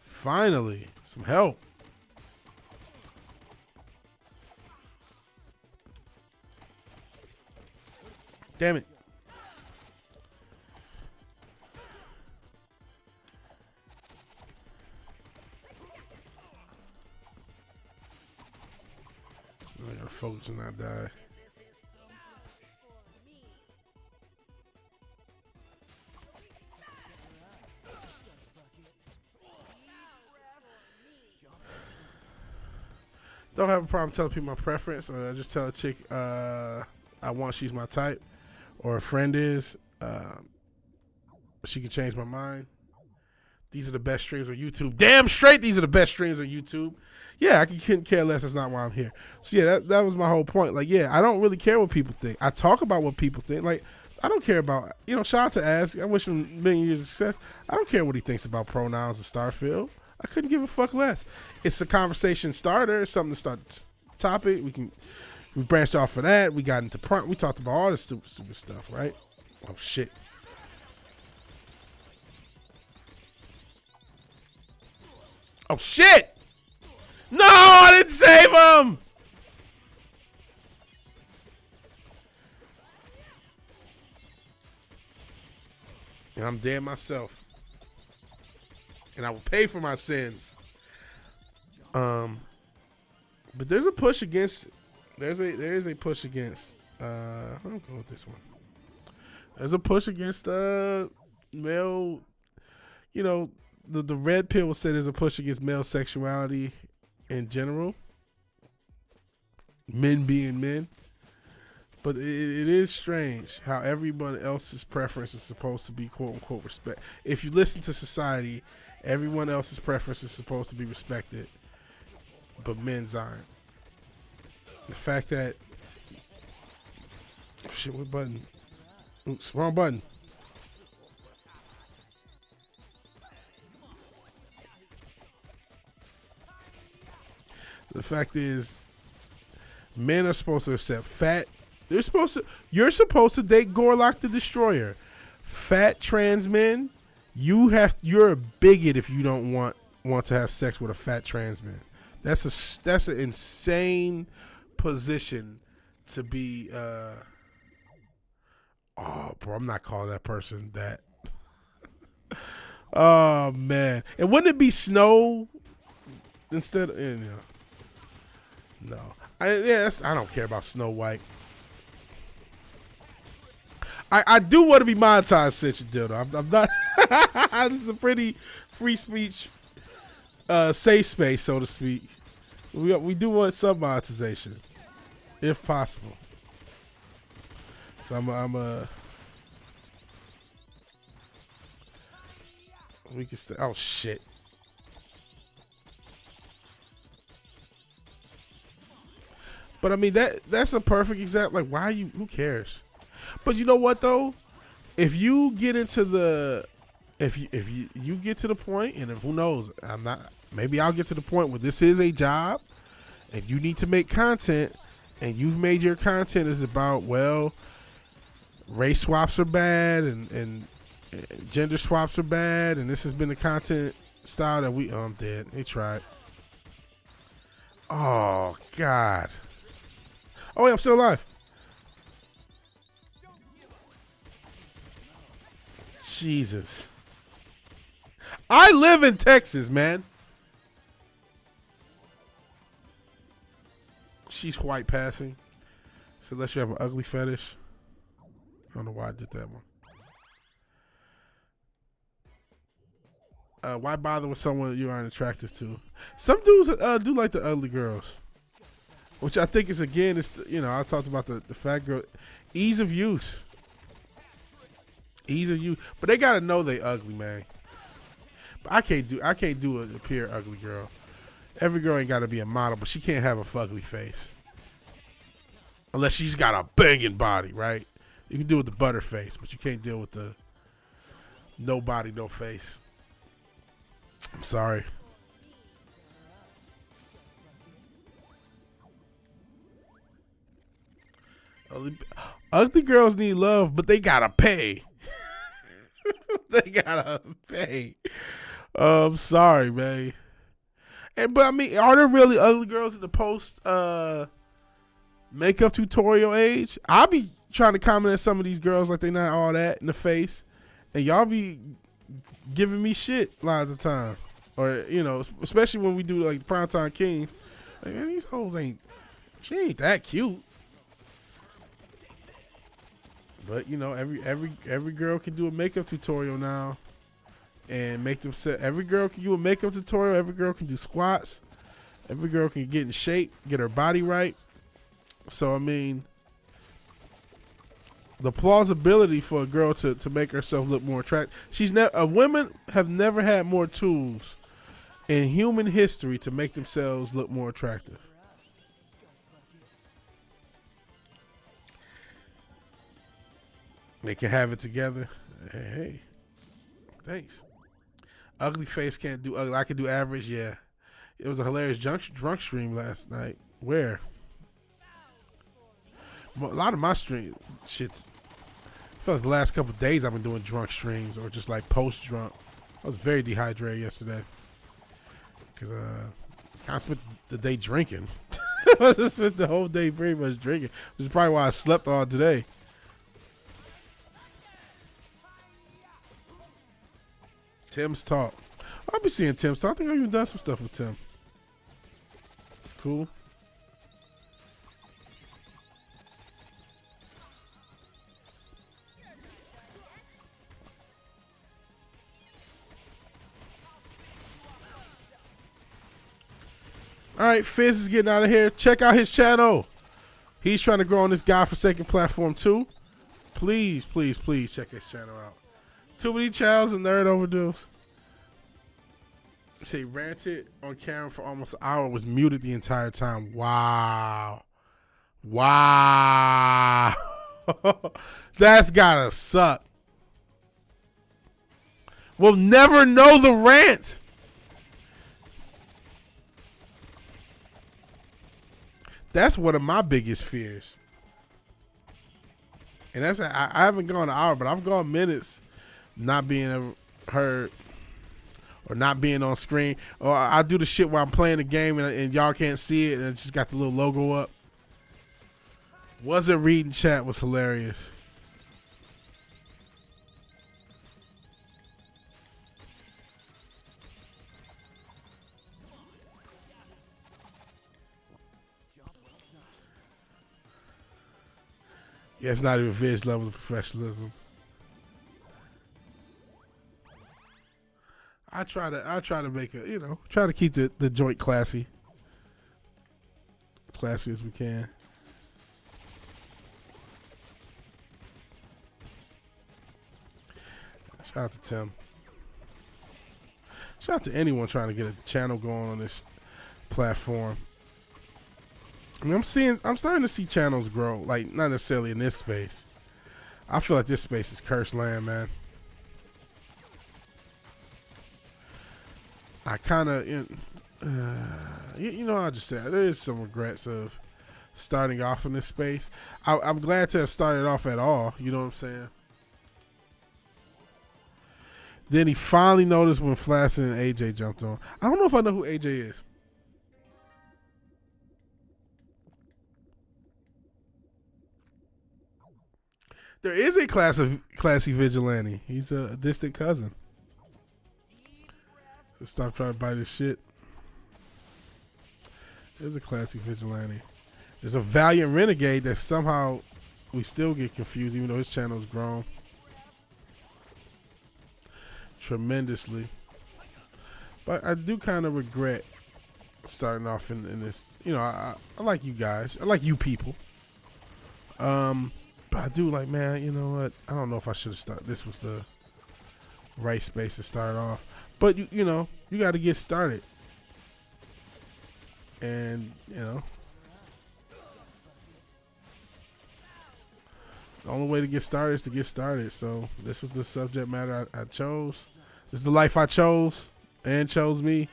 Finally, some help. Damn it. I gotta focus and not die. Don't have a problem telling people my preference, or I just tell a chick I want, she's my type, or a friend is. She can change my mind. These are the best streams on YouTube. Damn straight, these are the best streams on YouTube. Yeah, I couldn't care less. That's not why I'm here. So yeah, that was my whole point. Like, yeah, I don't really care what people think. I talk about what people think. Like, I don't care about, shout out to Ask. I wish him a million years of success. I don't care what he thinks about pronouns and Starfield. I couldn't give a fuck less. It's a conversation starter. It's something to start topic. We branched off of that. We got into we talked about all this stupid stuff, right? Oh shit. Oh shit! No, I didn't save him! And I'm dead myself. And I will pay for my sins. But there's a push against. There is a push against. I'm gonna go with this one. There's a push against male. You know, the red pill will say there's a push against male sexuality in general. Men being men. But it is strange how everyone else's preference is supposed to be quote unquote respect. If you listen to society, everyone else's preference is supposed to be respected, but men's aren't. The fact that shit, what button? Oops, wrong button. The fact is, men are supposed to accept fat. You're supposed to date Gorlock the Destroyer. Fat trans men, you're a bigot if you don't want to have sex with a fat trans man. That's an insane position to be. Oh, bro, I'm not calling that person that. Oh man, and wouldn't it be Snow instead? No, I don't care about Snow White. I do want to be monetized, since you did. I'm not. This is a pretty free speech, safe space, so to speak. We do want some monetization, if possible. So we can stay. Oh shit. But I mean that's a perfect example. Like, why are you? Who cares? But you know what though? If you get into the, if you get to the point, and if, who knows, maybe I'll get to the point where this is a job, and you need to make content, and you've made your content is about, well, race swaps are bad, and gender swaps are bad, and this has been the content style that oh, I'm dead. They tried. Oh God. Oh wait, I'm still alive. Jesus. I live in Texas, man. She's white passing. So unless you have an ugly fetish. I don't know why I did that one. Why bother with someone you aren't attractive to? Some dudes do like the ugly girls. Which I think is, again, it's, I talked about the fat girl. Ease of use. Ease of use. But they gotta know they ugly, man. But I can't do a pure ugly girl. Every girl ain't gotta be a model, but she can't have a fugly face. Unless she's got a banging body, right? You can deal with the butter face, but you can't deal with the no body, no face. I'm sorry. Ugly girls need love, but they gotta pay. They gotta pay. I'm sorry, man. But I mean, are there really ugly girls in the post makeup tutorial age? I'll be trying to comment at some of these girls like they not all that in the face, and y'all be giving me shit a lot of the time. Or, especially when we do like Primetime Kings. Like, man, these hoes she ain't that cute. But every girl can do a makeup tutorial now, and make them set. Every girl can do a makeup tutorial. Every girl can do squats. Every girl can get in shape, get her body right. So I mean, the plausibility for a girl to make herself look more attractive. Women have never had more tools in human history to make themselves look more attractive. They can have it together. Hey, thanks. Ugly face can't do ugly. I can do average. Yeah, it was a hilarious drunk stream last night. Where a lot of my stream shits. I feel like the last couple of days I've been doing drunk streams or just like post drunk. I was very dehydrated yesterday because I kind of spent the day drinking. I just spent the whole day pretty much drinking, which is probably why I slept all today. Tim's Talk. I'll be seeing Tim's Talk. I think I've even done some stuff with Tim. It's cool. All right, Fizz is getting out of here. Check out his channel. He's trying to grow on this godforsaken platform too. Please, please, please check his channel out. Too many channels and nerd overdose. Say ranted on camera for almost an hour, was muted the entire time. Wow. Wow. That's gotta suck. We'll never know the rant. That's one of my biggest fears. And that's I haven't gone an hour, but I've gone minutes not being heard or not being on screen. Or I do the shit while I'm playing the game and y'all can't see it and it just got the little logo up. Wasn't reading chat was hilarious. Yeah, it's not even Vig level of professionalism. I try to make a, try to keep the joint classy as we can. Shout out to Tim. Shout out to anyone trying to get a channel going on this platform. I mean, I'm starting to see channels grow, like not necessarily in this space. I feel like this space is cursed land, man. I kind of, I'll just say there is some regrets of starting off in this space. I'm glad to have started off at all. You know what I'm saying? Then he finally noticed when Flash and AJ jumped on. I don't know if I know who AJ is. There is a classy vigilante. He's a distant cousin. So stop trying to bite his shit. There's a classy vigilante. There's a valiant renegade that somehow we still get confused, even though his channel's grown tremendously. But I do kind of regret starting off in this. I like you guys. I like you people. But I do like, man, you know what? I don't know if I should have started. This was the right space to start off. But, you got to get started. And, the only way to get started is to get started. So this was the subject matter I chose. This is the life I chose and chose me.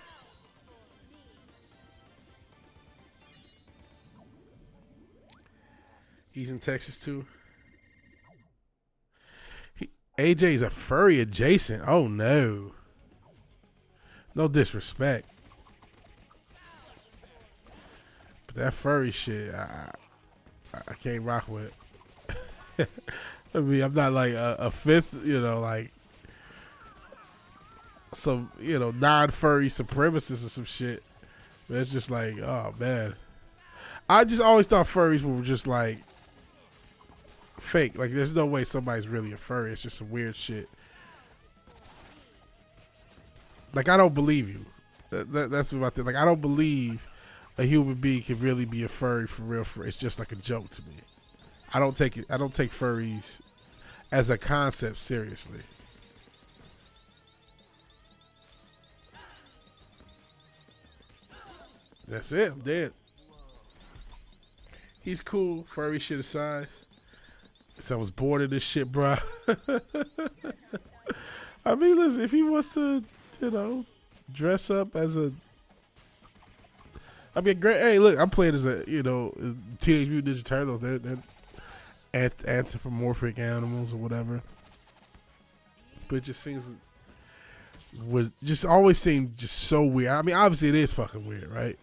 He's in Texas, too. AJ's a furry adjacent. Oh, no. No disrespect. But that furry shit, I can't rock with. I mean, I'm not like a fifth, like some, non-furry supremacist or some shit. But it's just like, oh, man. I just always thought furries were just like fake. Like, there's no way somebody's really a furry. It's just some weird shit. Like, I don't believe you. That's what I think. Like, I don't believe a human being can really be a furry for real. It's just like a joke to me. I don't take furries as a concept seriously. That's it. I'm dead. He's cool. Furry shit aside. So I was bored of this shit, bro. I mean, listen, if he wants to, you know, dress up as a. I mean, great. Hey, look, I'm playing as a, you know, Teenage Mutant Ninja Turtles. They're anthropomorphic animals or whatever. But it just seems always seemed just so weird. I mean, obviously it is fucking weird, right?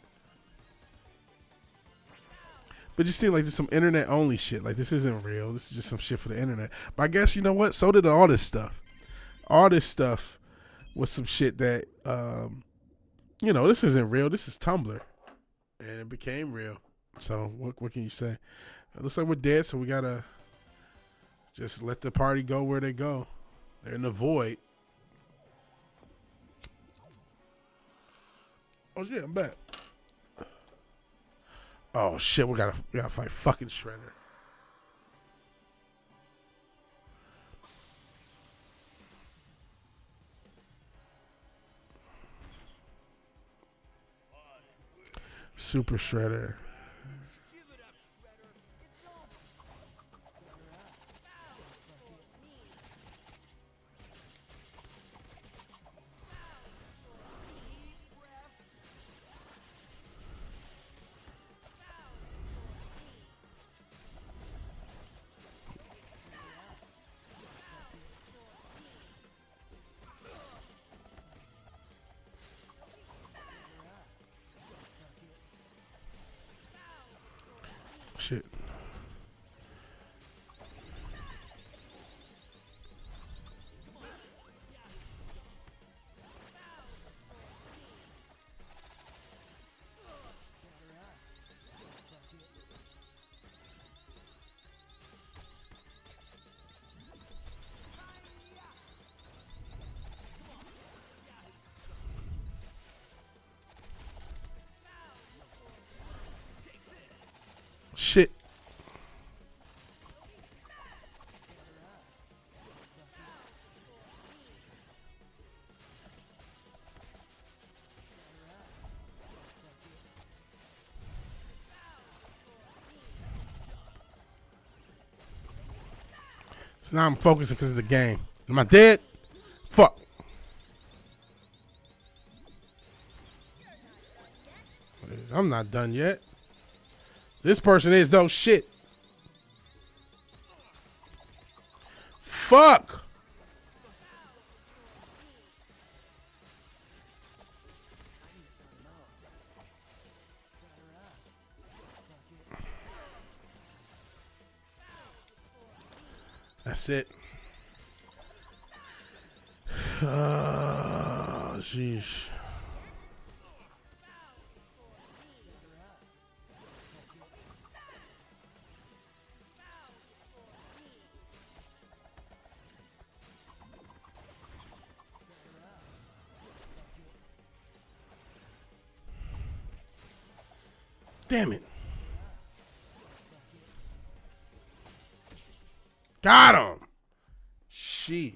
But it just seemed like there's some internet only shit. Like this isn't real. This is just some shit for the internet. But I guess you know what? So did all this stuff. All this stuff was some shit that, you know, this isn't real. This is Tumblr. And it became real. So what can you say? It looks like we're dead, so we gotta just let the party go where they go. They're in the void. Oh yeah, I'm back. Oh shit, we gotta fight fucking Shredder. Super Shredder. Shit. Shit. So now I'm focusing because of the game. Am I dead? Fuck. I'm not done yet. This person is though. Shit. Fuck. That's it. Jeez. Damn it. Got him. Sheesh.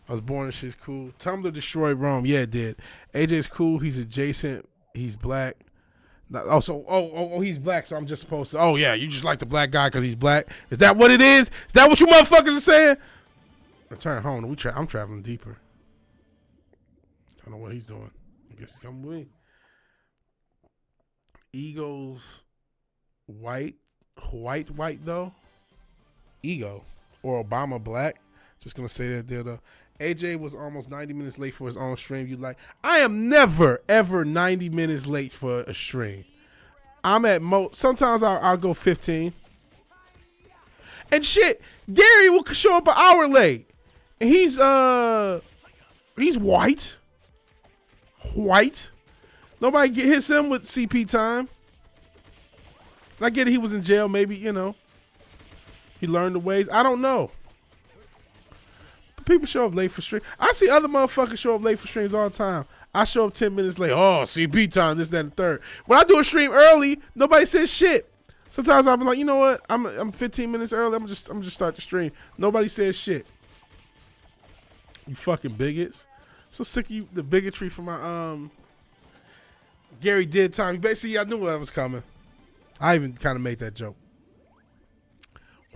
I was born and shit's cool. Tumblr destroyed Rome. Yeah, it did. AJ's cool. He's adjacent. He's black. He's black, so I'm just supposed to. Oh, yeah, you just like the black guy because he's black. Is that what it is? Is that what you motherfuckers are saying? Return home. I'm traveling deeper. I don't know what he's doing. I guess he's coming with me. Eagles, white though. Ego or Obama black. Just gonna say that there though. AJ was almost 90 minutes late for his own stream. You like, I am never ever 90 minutes late for a stream. I'm at sometimes I'll go 15. And shit, Gary will show up an hour late, and he's white. White. Nobody hits him with CP time. And I get it, he was in jail. Maybe, you know, he learned the ways. I don't know. But people show up late for streams. I see other motherfuckers show up late for streams all the time. I show up 10 minutes late. Oh, CP time, this, that, and the third. When I do a stream early, nobody says shit. Sometimes I'll be like, you know what? I'm 15 minutes early. I'm just start the stream. Nobody says shit. You fucking bigots. I'm so sick of you, the bigotry for my Gary did time. Basically, I knew what was coming. I even kind of made that joke.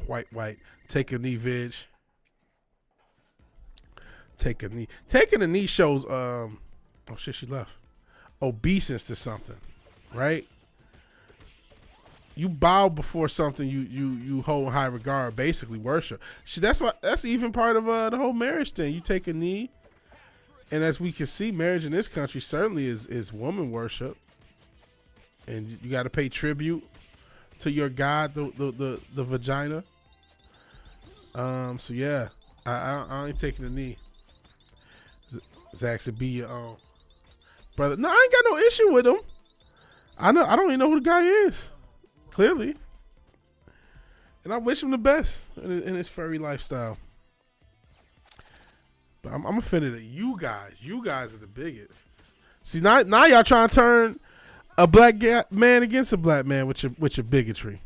White. Take a knee, Vig. Take a knee. Taking a knee shows oh shit, she left. Obeisance to something, right? You bow before something you hold in high regard, basically worship. That's even part of the whole marriage thing. You take a knee, and as we can see, marriage in this country certainly is woman worship, and you got to pay tribute to your God, the vagina. So yeah, I ain't taking a knee. Zach said, "Be your own brother." No, I ain't got no issue with him. I don't even know who the guy is. Clearly, and I wish him the best in his furry lifestyle. But I'm offended at you guys. You guys are the biggest. See, now y'all trying to turn a black man against a black man with your bigotry.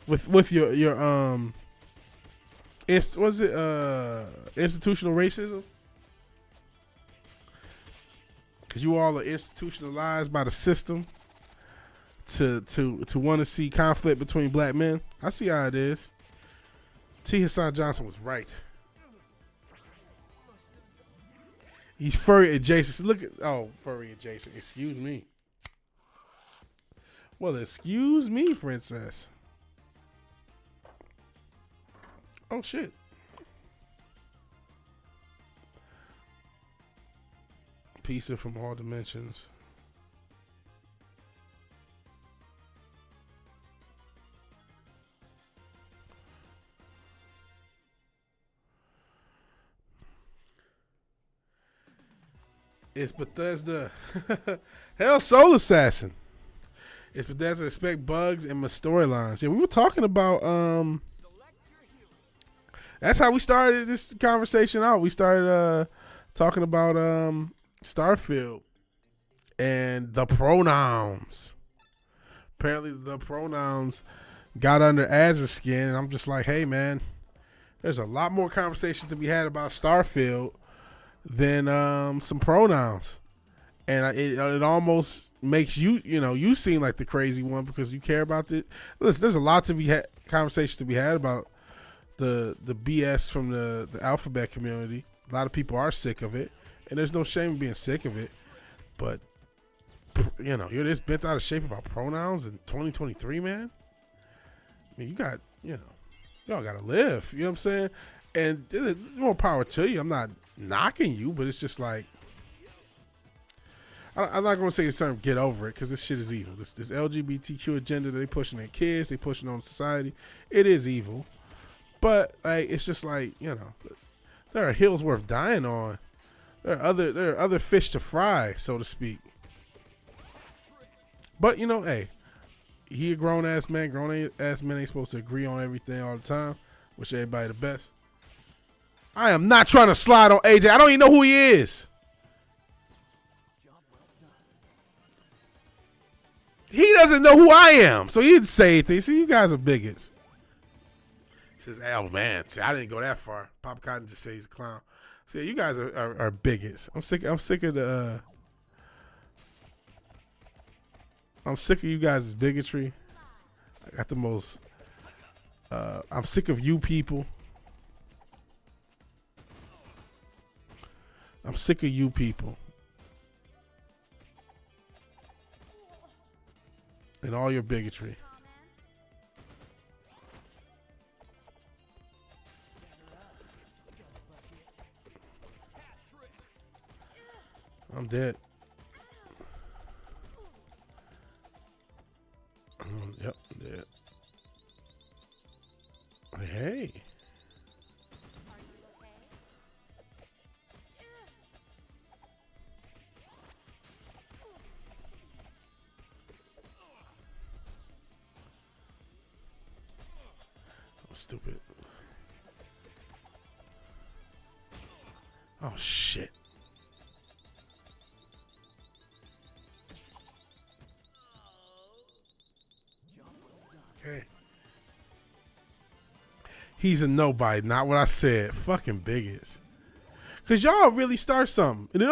With your institutional racism? Because you all are institutionalized by the system to want to see conflict between black men. I see how it is. T. Hassan Johnson was right. He's furry adjacent. Look at furry adjacent. Excuse me. Well, excuse me, princess. Oh shit. Pizza from all dimensions. It's Bethesda. Hell, Soul Assassin. It's Bethesda. Expect bugs in my storylines. Yeah, we were talking about. That's how we started this conversation out. We started talking about Starfield and the pronouns. Apparently, the pronouns got under Az's skin, and I'm just like, hey, man, there's a lot more conversations to be had about Starfield than some pronouns, and it almost makes you seem like the crazy one because you care about it. Listen, there's a lot to be conversations to be had about the BS from the alphabet community. A lot of people are sick of it, and there's no shame in being sick of it. But you're this bent out of shape about pronouns in 2023, man. I mean, y'all gotta live. You know what I'm saying? And there's more power to you. I'm not knocking you, but it's just like, I'm not going to say the term get over it because this shit is evil. This LGBTQ agenda that they pushing at kids, they pushing on society, it is evil. But like, it's just like, there are hills worth dying on. There are other fish to fry, so to speak. But hey, he a grown ass man. Grown ass men ain't supposed to agree on everything all the time. Wish everybody the best. I am not trying to slide on AJ. I don't even know who he is. He doesn't know who I am, so he didn't say anything. See, you guys are bigots. He says, oh, man, see, I didn't go that far. Pop Cotton just says he's a clown. See, you guys are bigots. I'm sick of you guys' bigotry. I got the most. I'm sick of you people. I'm sick of you people. And all your bigotry. I'm dead. Yep, I'm dead. Hey. Stupid. Oh shit. Okay. He's a nobody, not what I said. Fucking bigots. Cause y'all really start something. And then,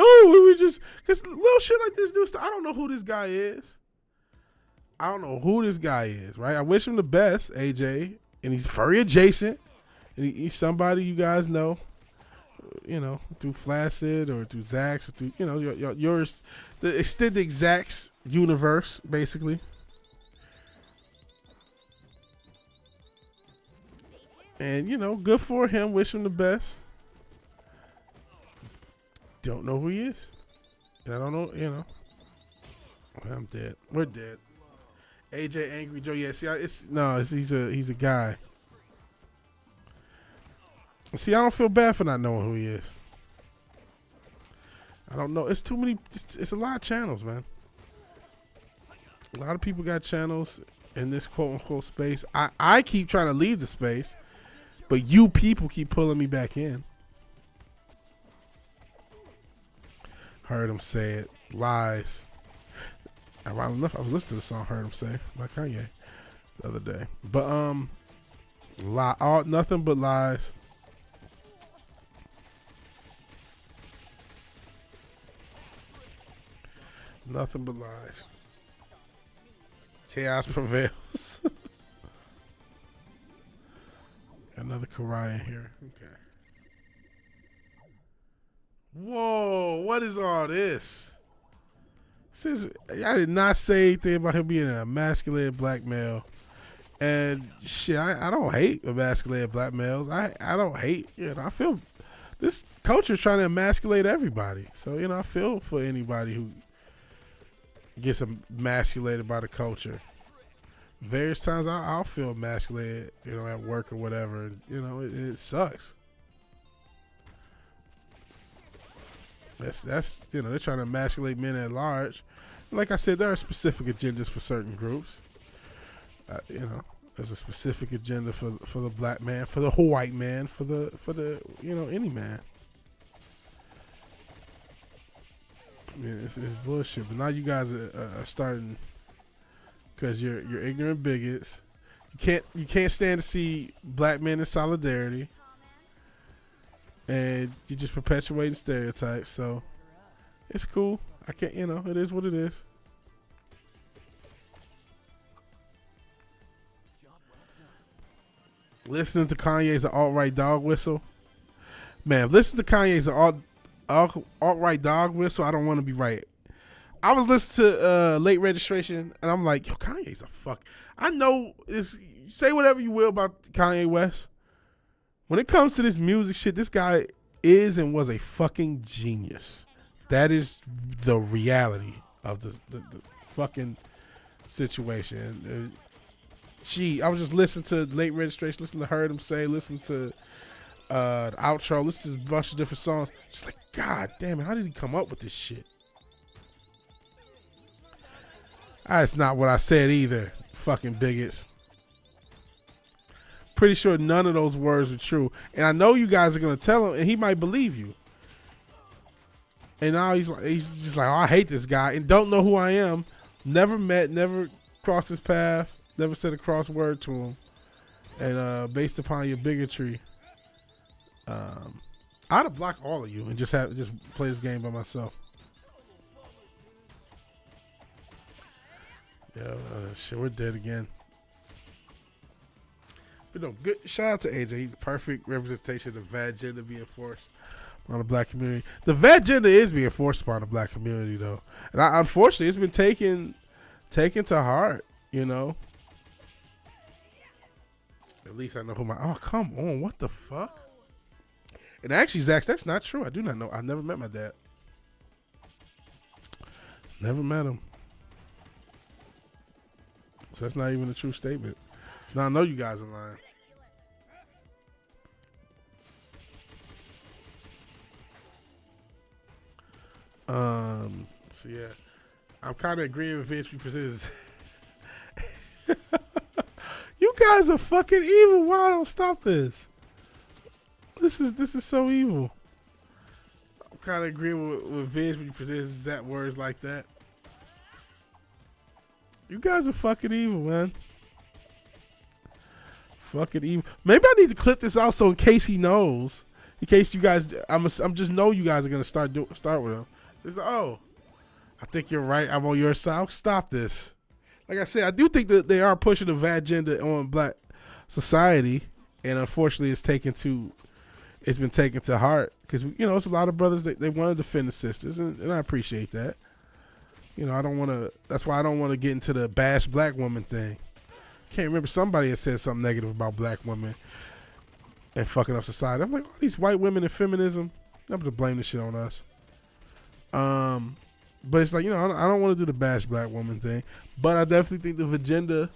cause little shit like this do stuff. I don't know who this guy is. I don't know who this guy is, right? I wish him the best, AJ. And he's furry adjacent. And he's somebody you guys know, through Flaccid or through Zax or through, yours, the extended Zax universe, basically. And, good for him. Wish him the best. Don't know who he is. I don't know, I'm dead. We're dead. AJ Angry Joe. Yeah, see, he's a guy. See, I don't feel bad for not knowing who he is. I don't know. It's too many. It's a lot of channels, man. A lot of people got channels in this quote unquote space. I keep trying to leave the space, but you people keep pulling me back in. Heard him say it. Lies. Ironically enough, I was listening to the song Heard Him Say by Kanye the other day. But nothing but lies. Nothing but lies. Chaos prevails. Another Karai in here. Okay. Whoa, what is all this? Says I did not say anything about him being an emasculated black male. And shit, I don't hate emasculated black males. I don't hate, I feel this culture is trying to emasculate everybody. So, I feel for anybody who gets emasculated by the culture. Various times I'll feel emasculated, at work or whatever. It sucks. That's they're trying to emasculate men at large. Like I said, there are specific agendas for certain groups. There's a specific agenda for the black man, for the white man, for the any man. I mean, it's bullshit. But now you guys are starting because you're ignorant bigots. You can't stand to see black men in solidarity. And you're just perpetuating stereotypes, so it's cool. I can't, it is what it is. Listening to Kanye's alt-right dog whistle. Man, listen to Kanye's alt-right dog whistle. I don't want to be right. I was listening to Late Registration, and I'm like, yo, Kanye's a fuck. I know say whatever you will about Kanye West. When it comes to this music shit, this guy is and was a fucking genius. That is the reality of the fucking situation. I was just listening to Late Registration, listening to Heard Him Say, listening to the outro, listening to a bunch of different songs. Just like, God damn it, how did he come up with this shit? That's not what I said either, fucking bigots. Pretty sure none of those words are true. And I know you guys are going to tell him, and he might believe you. And now he's just like, oh, I hate this guy, and don't know who I am. Never met, never crossed his path, never said a cross word to him. And based upon your bigotry, I'd have blocked all of you and just play this game by myself. Yeah, shit, we're dead again. But no, good. Shout out to AJ. He's a perfect representation of bad gender being forced on the black community. The bad gender is being forced upon the black community, though, and unfortunately, it's been taken to heart. At least I know who my. Oh, come on! What the fuck? And actually, Zach, that's not true. I do not know. I never met my dad. Never met him. So that's not even a true statement. So now I know you guys are lying. So yeah, I'm kind of agreeing with Vince because you guys are fucking evil. Why don't stop this? This is so evil. I'm kind of agreeing with Vince when he presents exact words like that. You guys are fucking evil, man. Fucking evil. Maybe I need to clip this out so in case he knows. In case you guys, I'm just know you guys are gonna start with him. It's like, oh, I think you're right. I'm on your side. I'll stop this. Like I said, I do think that they are pushing the agenda on black society, and unfortunately, it's been taken to heart because it's a lot of brothers that they want to defend the sisters, and I appreciate that. I don't want to. That's why I don't want to get into the bash black woman thing. Can't remember, somebody had said something negative about black women and fucking up society. I'm like, all these white women and feminism, I'm to blame this shit on us. But it's like, I don't want to do the bash black woman thing, but I definitely think the agenda,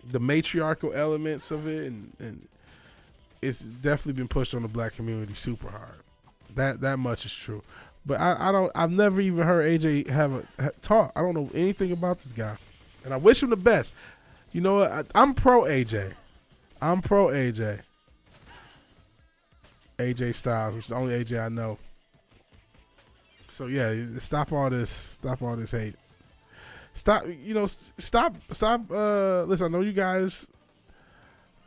the matriarchal elements of it, and it's definitely been pushed on the black community super hard. That much is true. But I've never even heard AJ have talk. I don't know anything about this guy, and I wish him the best. You know what? I'm pro AJ. AJ Styles, which is the only AJ I know. So yeah, stop all this hate. Stop. Listen, I know you guys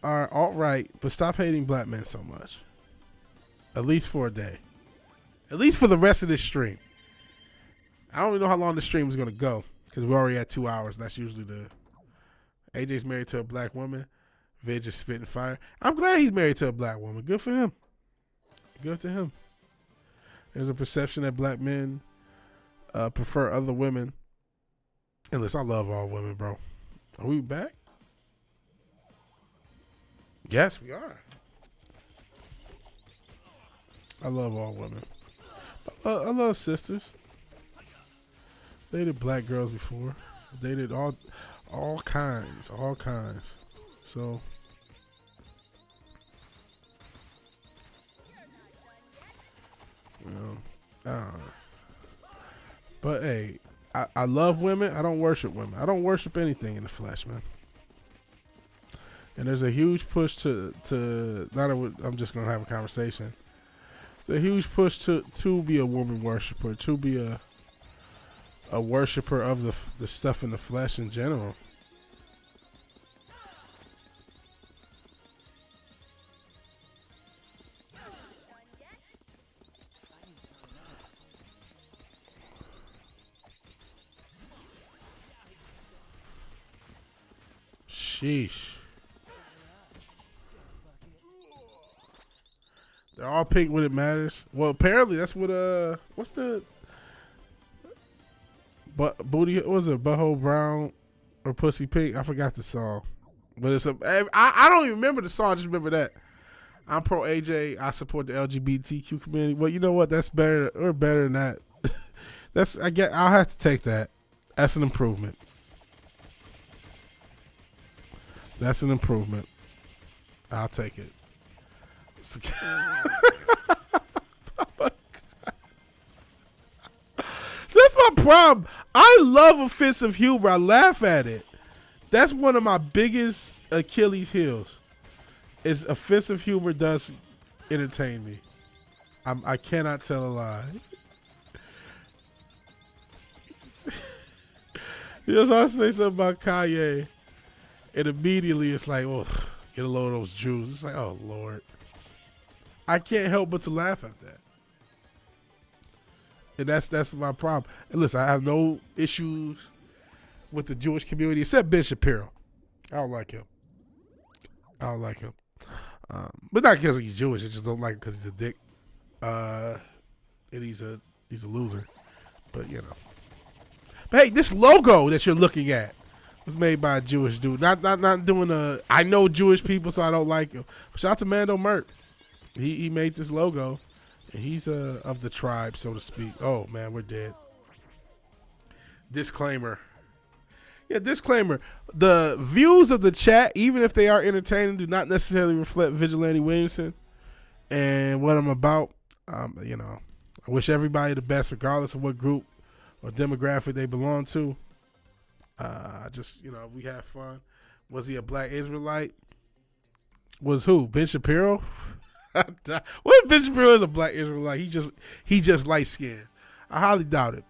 are alt-right, but stop hating black men so much. At least for a day. At least for the rest of this stream. I don't even know how long the stream is going to go because we're already at 2 hours. That's usually AJ's married to a black woman. Vig is spitting fire. I'm glad he's married to a black woman. Good for him. Good to him. There's a perception that black men prefer other women. And listen, I love all women, bro. Are we back? Yes, we are. I love all women. I love sisters. Dated black girls before. Dated all kinds. So but hey, I love women. I don't worship women. I don't worship anything in the flesh, man. And there's a huge push to I'm just gonna have a conversation. There's a huge push to be a woman worshiper, to be a worshiper of the stuff in the flesh in general. Sheesh. They're all pink when it matters. Well, apparently that's what what's the booty, was it Butthole Brown or Pussy Pink? I forgot the song. But it's I don't even remember the song, I just remember that. I'm pro AJ. I support the LGBTQ community. Well, you know what? That's better. We're better than that. I'll have to take that. That's an improvement. That's an improvement. I'll take it. That's my problem. I love offensive humor. I laugh at it. That's one of my biggest Achilles heels. Is offensive humor does entertain me. I cannot tell a lie. I say something about Kanye, and immediately it's like, oh, get a load of those Jews. It's like, oh Lord. I can't help but to laugh at that. And that's my problem. And listen, I have no issues with the Jewish community except Ben Shapiro. I don't like him. But not because he's Jewish. I just don't like him because he's a dick. And he's a loser. But But hey, this logo that you're looking at was made by a Jewish dude. Not doing I know Jewish people, so I don't like him. Shout out to Mando Merck. He made this logo, and he's of the tribe, so to speak. Oh man, we're dead. Disclaimer. Yeah, disclaimer. The views of the chat, even if they are entertaining, do not necessarily reflect Vigilante Williamson and what I'm about. I wish everybody the best, regardless of what group or demographic they belong to. We have fun. Was he a black Israelite? Was who? Ben Shapiro? What if Ben Shapiro is a black Israelite? He just light skinned. I highly doubt it.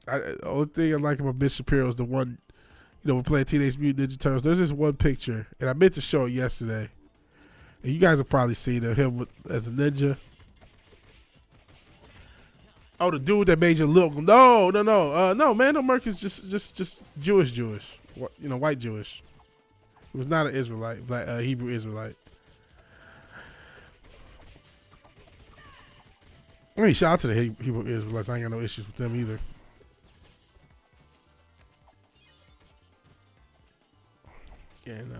The only thing I like about Ben Shapiro is the one, we're playing Teenage Mutant Ninja Turtles. There's this one picture, and I meant to show it yesterday. And you guys have probably seen him as a ninja. Oh, the dude that made you look. No, man. No, Merc is just Jewish. White Jewish. He was not an Israelite, black Hebrew Israelite. I mean, shout out to the Hebrew Israelites. I ain't got no issues with them either. And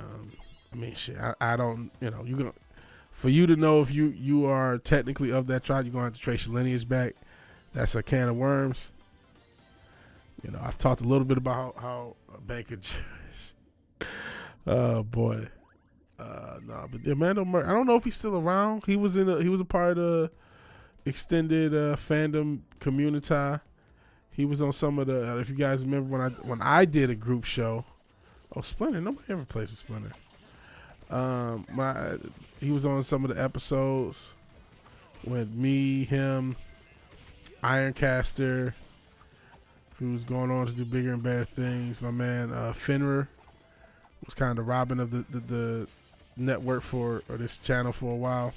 I mean, shit. I don't. You know, you gonna for you to know if you are technically of that tribe, you're gonna have to trace your lineage back. That's a can of worms. You know, I've talked a little bit about how Baker Jewish. Oh boy, no, but Amanda Murray. I don't know if he's still around. He was a part of the extended fandom community. He was on some of the. If you guys remember when I did a group show. Oh, Splinter. Nobody ever plays with Splinter. He was on some of the episodes with me, him, Ironcaster, who was going on to do bigger and better things. My man Fenrir was kind of Robin of the network or this channel for a while.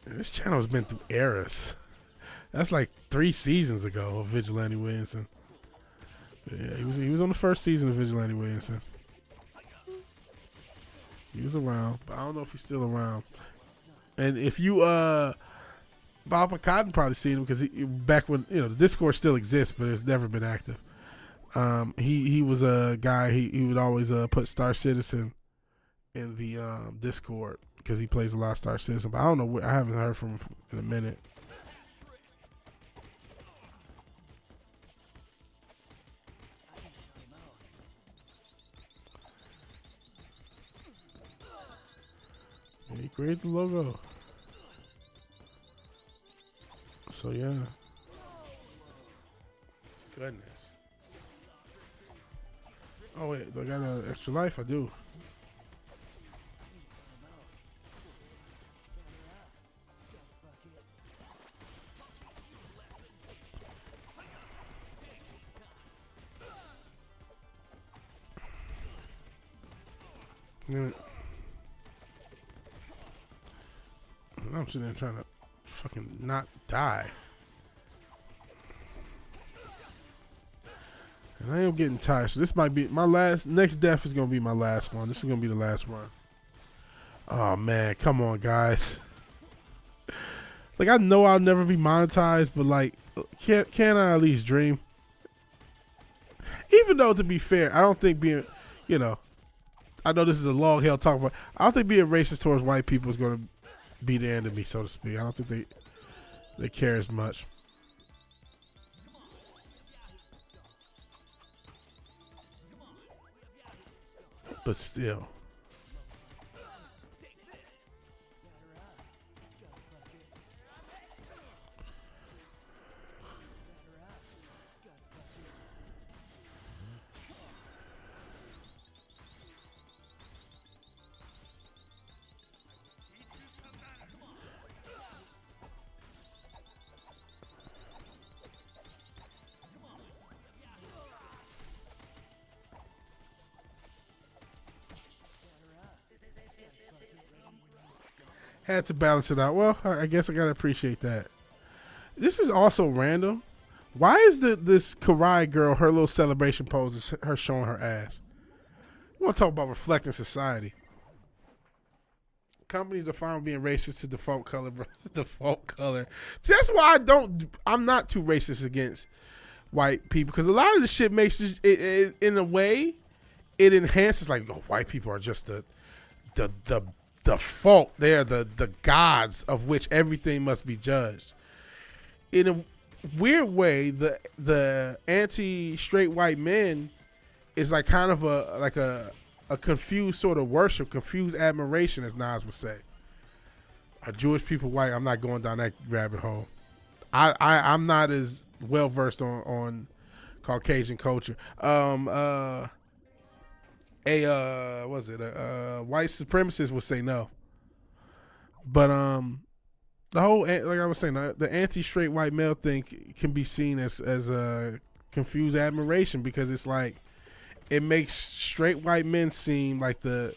This channel has been through eras. That's like 3 seasons ago of Vigilante Williamson. Yeah, he was on the first season of Vigilante Williamson. He was around, but I don't know if he's still around. And if you Bob Cotton probably seen him because back when the Discord still exists, but it's never been active. He was a guy. He would always put Star Citizen in the Discord because he plays a lot of Star Citizen. But I don't know. I haven't heard from him in a minute. He created the logo. So yeah. Goodness. Oh wait, do I got an extra life? I do. Yeah. I'm sitting there trying to fucking not die. And I am getting tired. So this might be my next death is going to be my last one. This is going to be the last one. Oh man, come on guys. Like I know I'll never be monetized, but like can I at least dream? Even though to be fair, I don't think being, I know this is a long hell talk about. I don't think being racist towards white people is going to be the end of me, so to speak. I don't think they care as much. But still. Had to balance it out. Well, I guess I gotta appreciate that. This is also random. Why is this Karai girl, her little celebration pose is her showing her ass? We want to talk about reflecting society. Companies are fine with being racist to default color, bro. Default color. See, that's why I'm not too racist against white people, because a lot of this shit makes it in a way, it enhances like, white people are just the default. They're the gods of which everything must be judged. In a weird way, the anti-straight white men is like kind of a confused sort of worship, confused admiration, as Nas would say. Are Jewish people white? I'm not going down that rabbit hole. I'm not as well versed on Caucasian culture. A white supremacist would say no, but the whole, like I was saying, the anti-straight white male thing can be seen as a confused admiration, because it's like it makes straight white men seem like the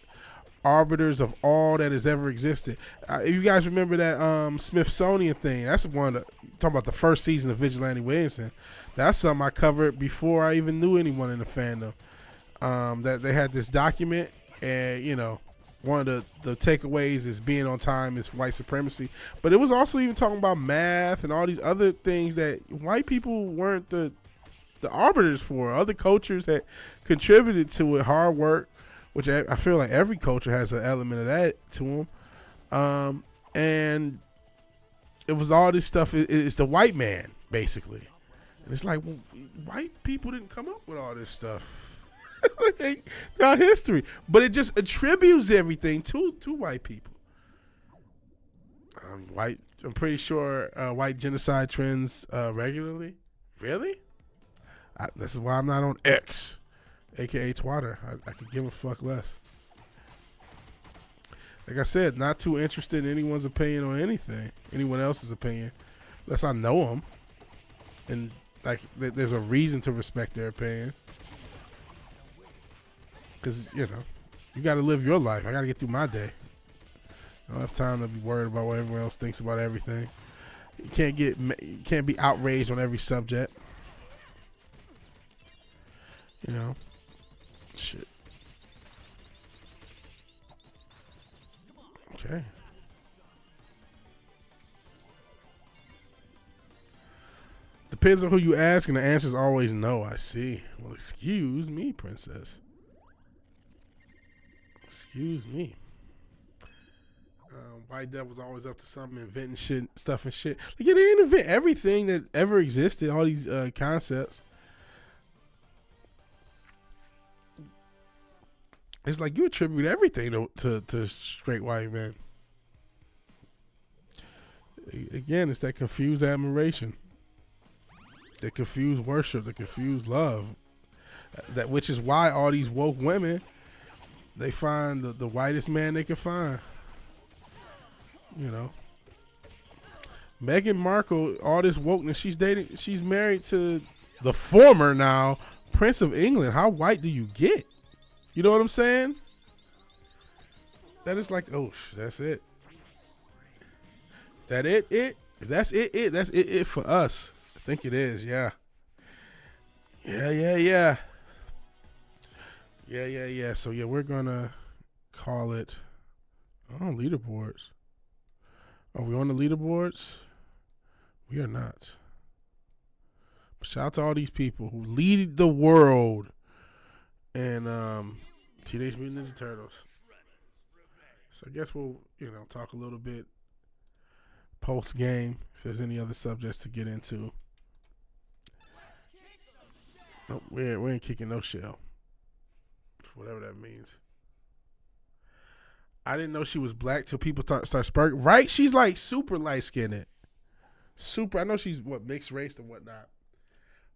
arbiters of all that has ever existed. If you guys remember that Smithsonian thing, that's one talking about the first season of Vigilante Williamson. That's something I covered before I even knew anyone in the fandom. that they had this document, and one of the takeaways is being on time is white supremacy. But it was also even talking about math and all these other things that white people weren't the arbiters for. Other cultures had contributed to it, hard work, which I feel like every culture has an element of that to them. And it was all this stuff. It's the white man, basically. And it's like, well, white people didn't come up with all this stuff. Throughout history. But it just attributes everything to white people. I'm pretty sure white genocide trends regularly. Really? This is why I'm not on X, a.k.a. Twitter. I could give a fuck less. Like I said, not too interested in anyone's opinion on anything, anyone else's opinion, unless I know them. And like, there's a reason to respect their opinion. Because, you got to live your life. I got to get through my day. I don't have time to be worried about what everyone else thinks about everything. You can't be outraged on every subject. Shit. Okay. Depends on who you ask, and the answer is always no. I see. Well, excuse me, princess. Excuse me. White Devil's always up to something, inventing stuff and shit. Like, they didn't invent everything that ever existed, all these concepts. It's like you attribute everything to straight white men. Again, it's that confused admiration, that confused worship, that confused love. That which is why all these woke women, they find the whitest man they can find. Meghan Markle, all this wokeness, she's married to the former now Prince of England. How white do you get? You know what I'm saying? That is like, oh, that's it. Is that it? If that's it for us. I think it is, yeah. Yeah. So, yeah, we're going to call it, leaderboards. Are we on the leaderboards? We are not. But shout out to all these people who lead the world and Teenage Mutant Ninja Turtles. So I guess we'll, talk a little bit post-game if there's any other subjects to get into. No, we ain't kicking no shell. Whatever that means. I didn't know she was black till people start spurting. Right? She's like super light-skinned. Super. I know she's mixed race and whatnot.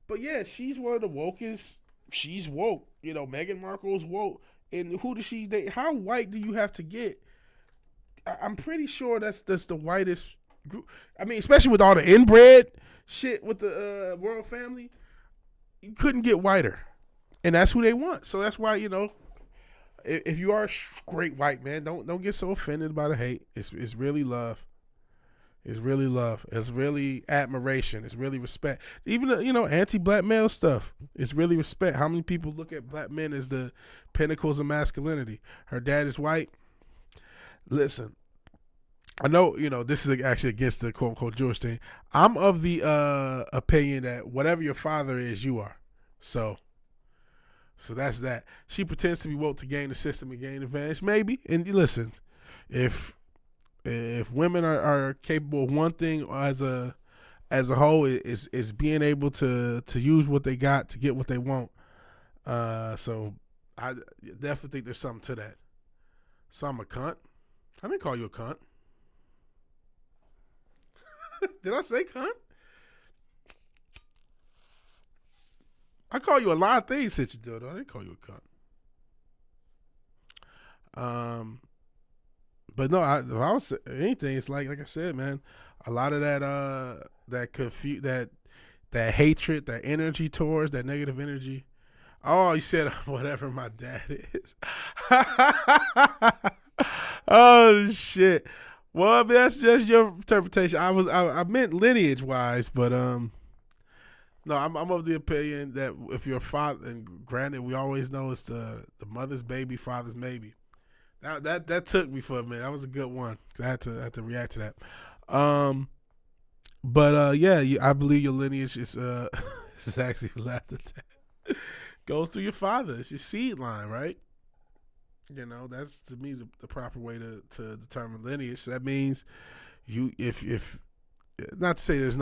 But yeah, she's one of the wokest. She's woke. Meghan Markle's woke. And who does she date? How white do you have to get? I'm pretty sure that's the whitest group. I mean, especially with all the inbred shit with the royal family. You couldn't get whiter. And that's who they want. So that's why, if you are a great white man, don't get so offended by the hate. It's really love. It's really love. It's really admiration. It's really respect. Even anti-black male stuff. It's really respect. How many people look at black men as the pinnacles of masculinity? Her dad is white. Listen, I know this is actually against the quote unquote Jewish thing. I'm of the opinion that whatever your father is, you are. So that's that. She pretends to be woke to gain the system and gain advantage, maybe. And listen, if women are capable of one thing as a whole, is being able to use what they got to get what they want. So I definitely think there's something to that. So I'm a cunt. I didn't call you a cunt. Did I say cunt? I call you a lot of things since you do it. I didn't call you a cunt. But no, if I was anything, it's like I said, man, a lot of that hatred, that energy towards that negative energy. Oh, you said whatever my dad is. Oh shit. Well, that's just your interpretation. I meant lineage wise, but No, I'm of the opinion that if you're a father, and granted, we always know it's the mother's baby, father's maybe. That took me for a minute. That was a good one. I had to react to that. Yeah, I believe your lineage is is actually left goes through your father. It's your seed line, right? You know, that's to me the proper way to determine lineage. So that means you if not to say there's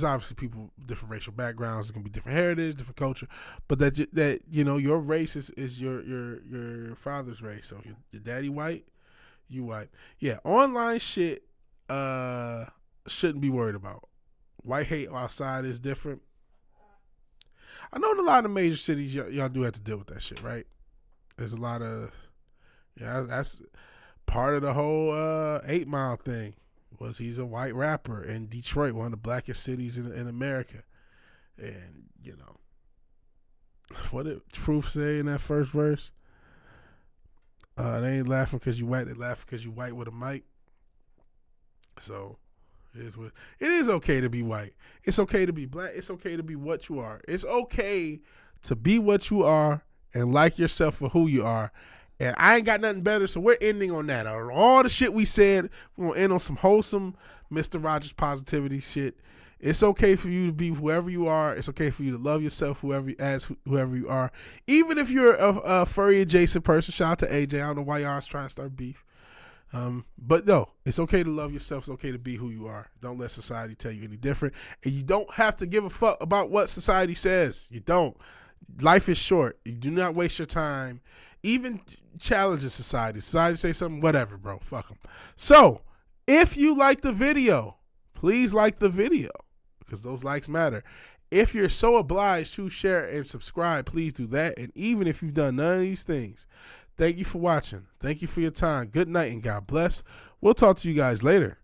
obviously people with different racial backgrounds, it can be different heritage, different culture, but that you know your race is your father's race. So your daddy white, you white. Yeah, online shit shouldn't be worried about. White hate outside is different. I know in a lot of major cities y'all do have to deal with that shit, right? There's a lot of that's part of the whole 8 Mile thing. Was he's a white rapper in Detroit, one of the blackest cities in America. And, you know, what did Truth say in that first verse? They ain't laughing because you white, they laughing because you white with a mic. So, it is okay to be white. It's okay to be black. It's okay to be what you are. It's okay to be what you are and like yourself for who you are. And I ain't got nothing better, so we're ending on that. All the shit we said, we're going to end on some wholesome Mr. Rogers positivity shit. It's okay for you to be whoever you are. It's okay for you to love yourself whoever you are. Even if you're a furry adjacent person. Shout out to AJ. I don't know why y'all is trying to start beef. But no, it's okay to love yourself. It's okay to be who you are. Don't let society tell you any different. And you don't have to give a fuck about what society says. You don't. Life is short. You do not waste your time even challenging society. Society say something, whatever, bro. Fuck them. So, if you like the video, please like the video because those likes matter. If you're so obliged to share and subscribe, please do that. And even if you've done none of these things, thank you for watching. Thank you for your time. Good night and God bless. We'll talk to you guys later.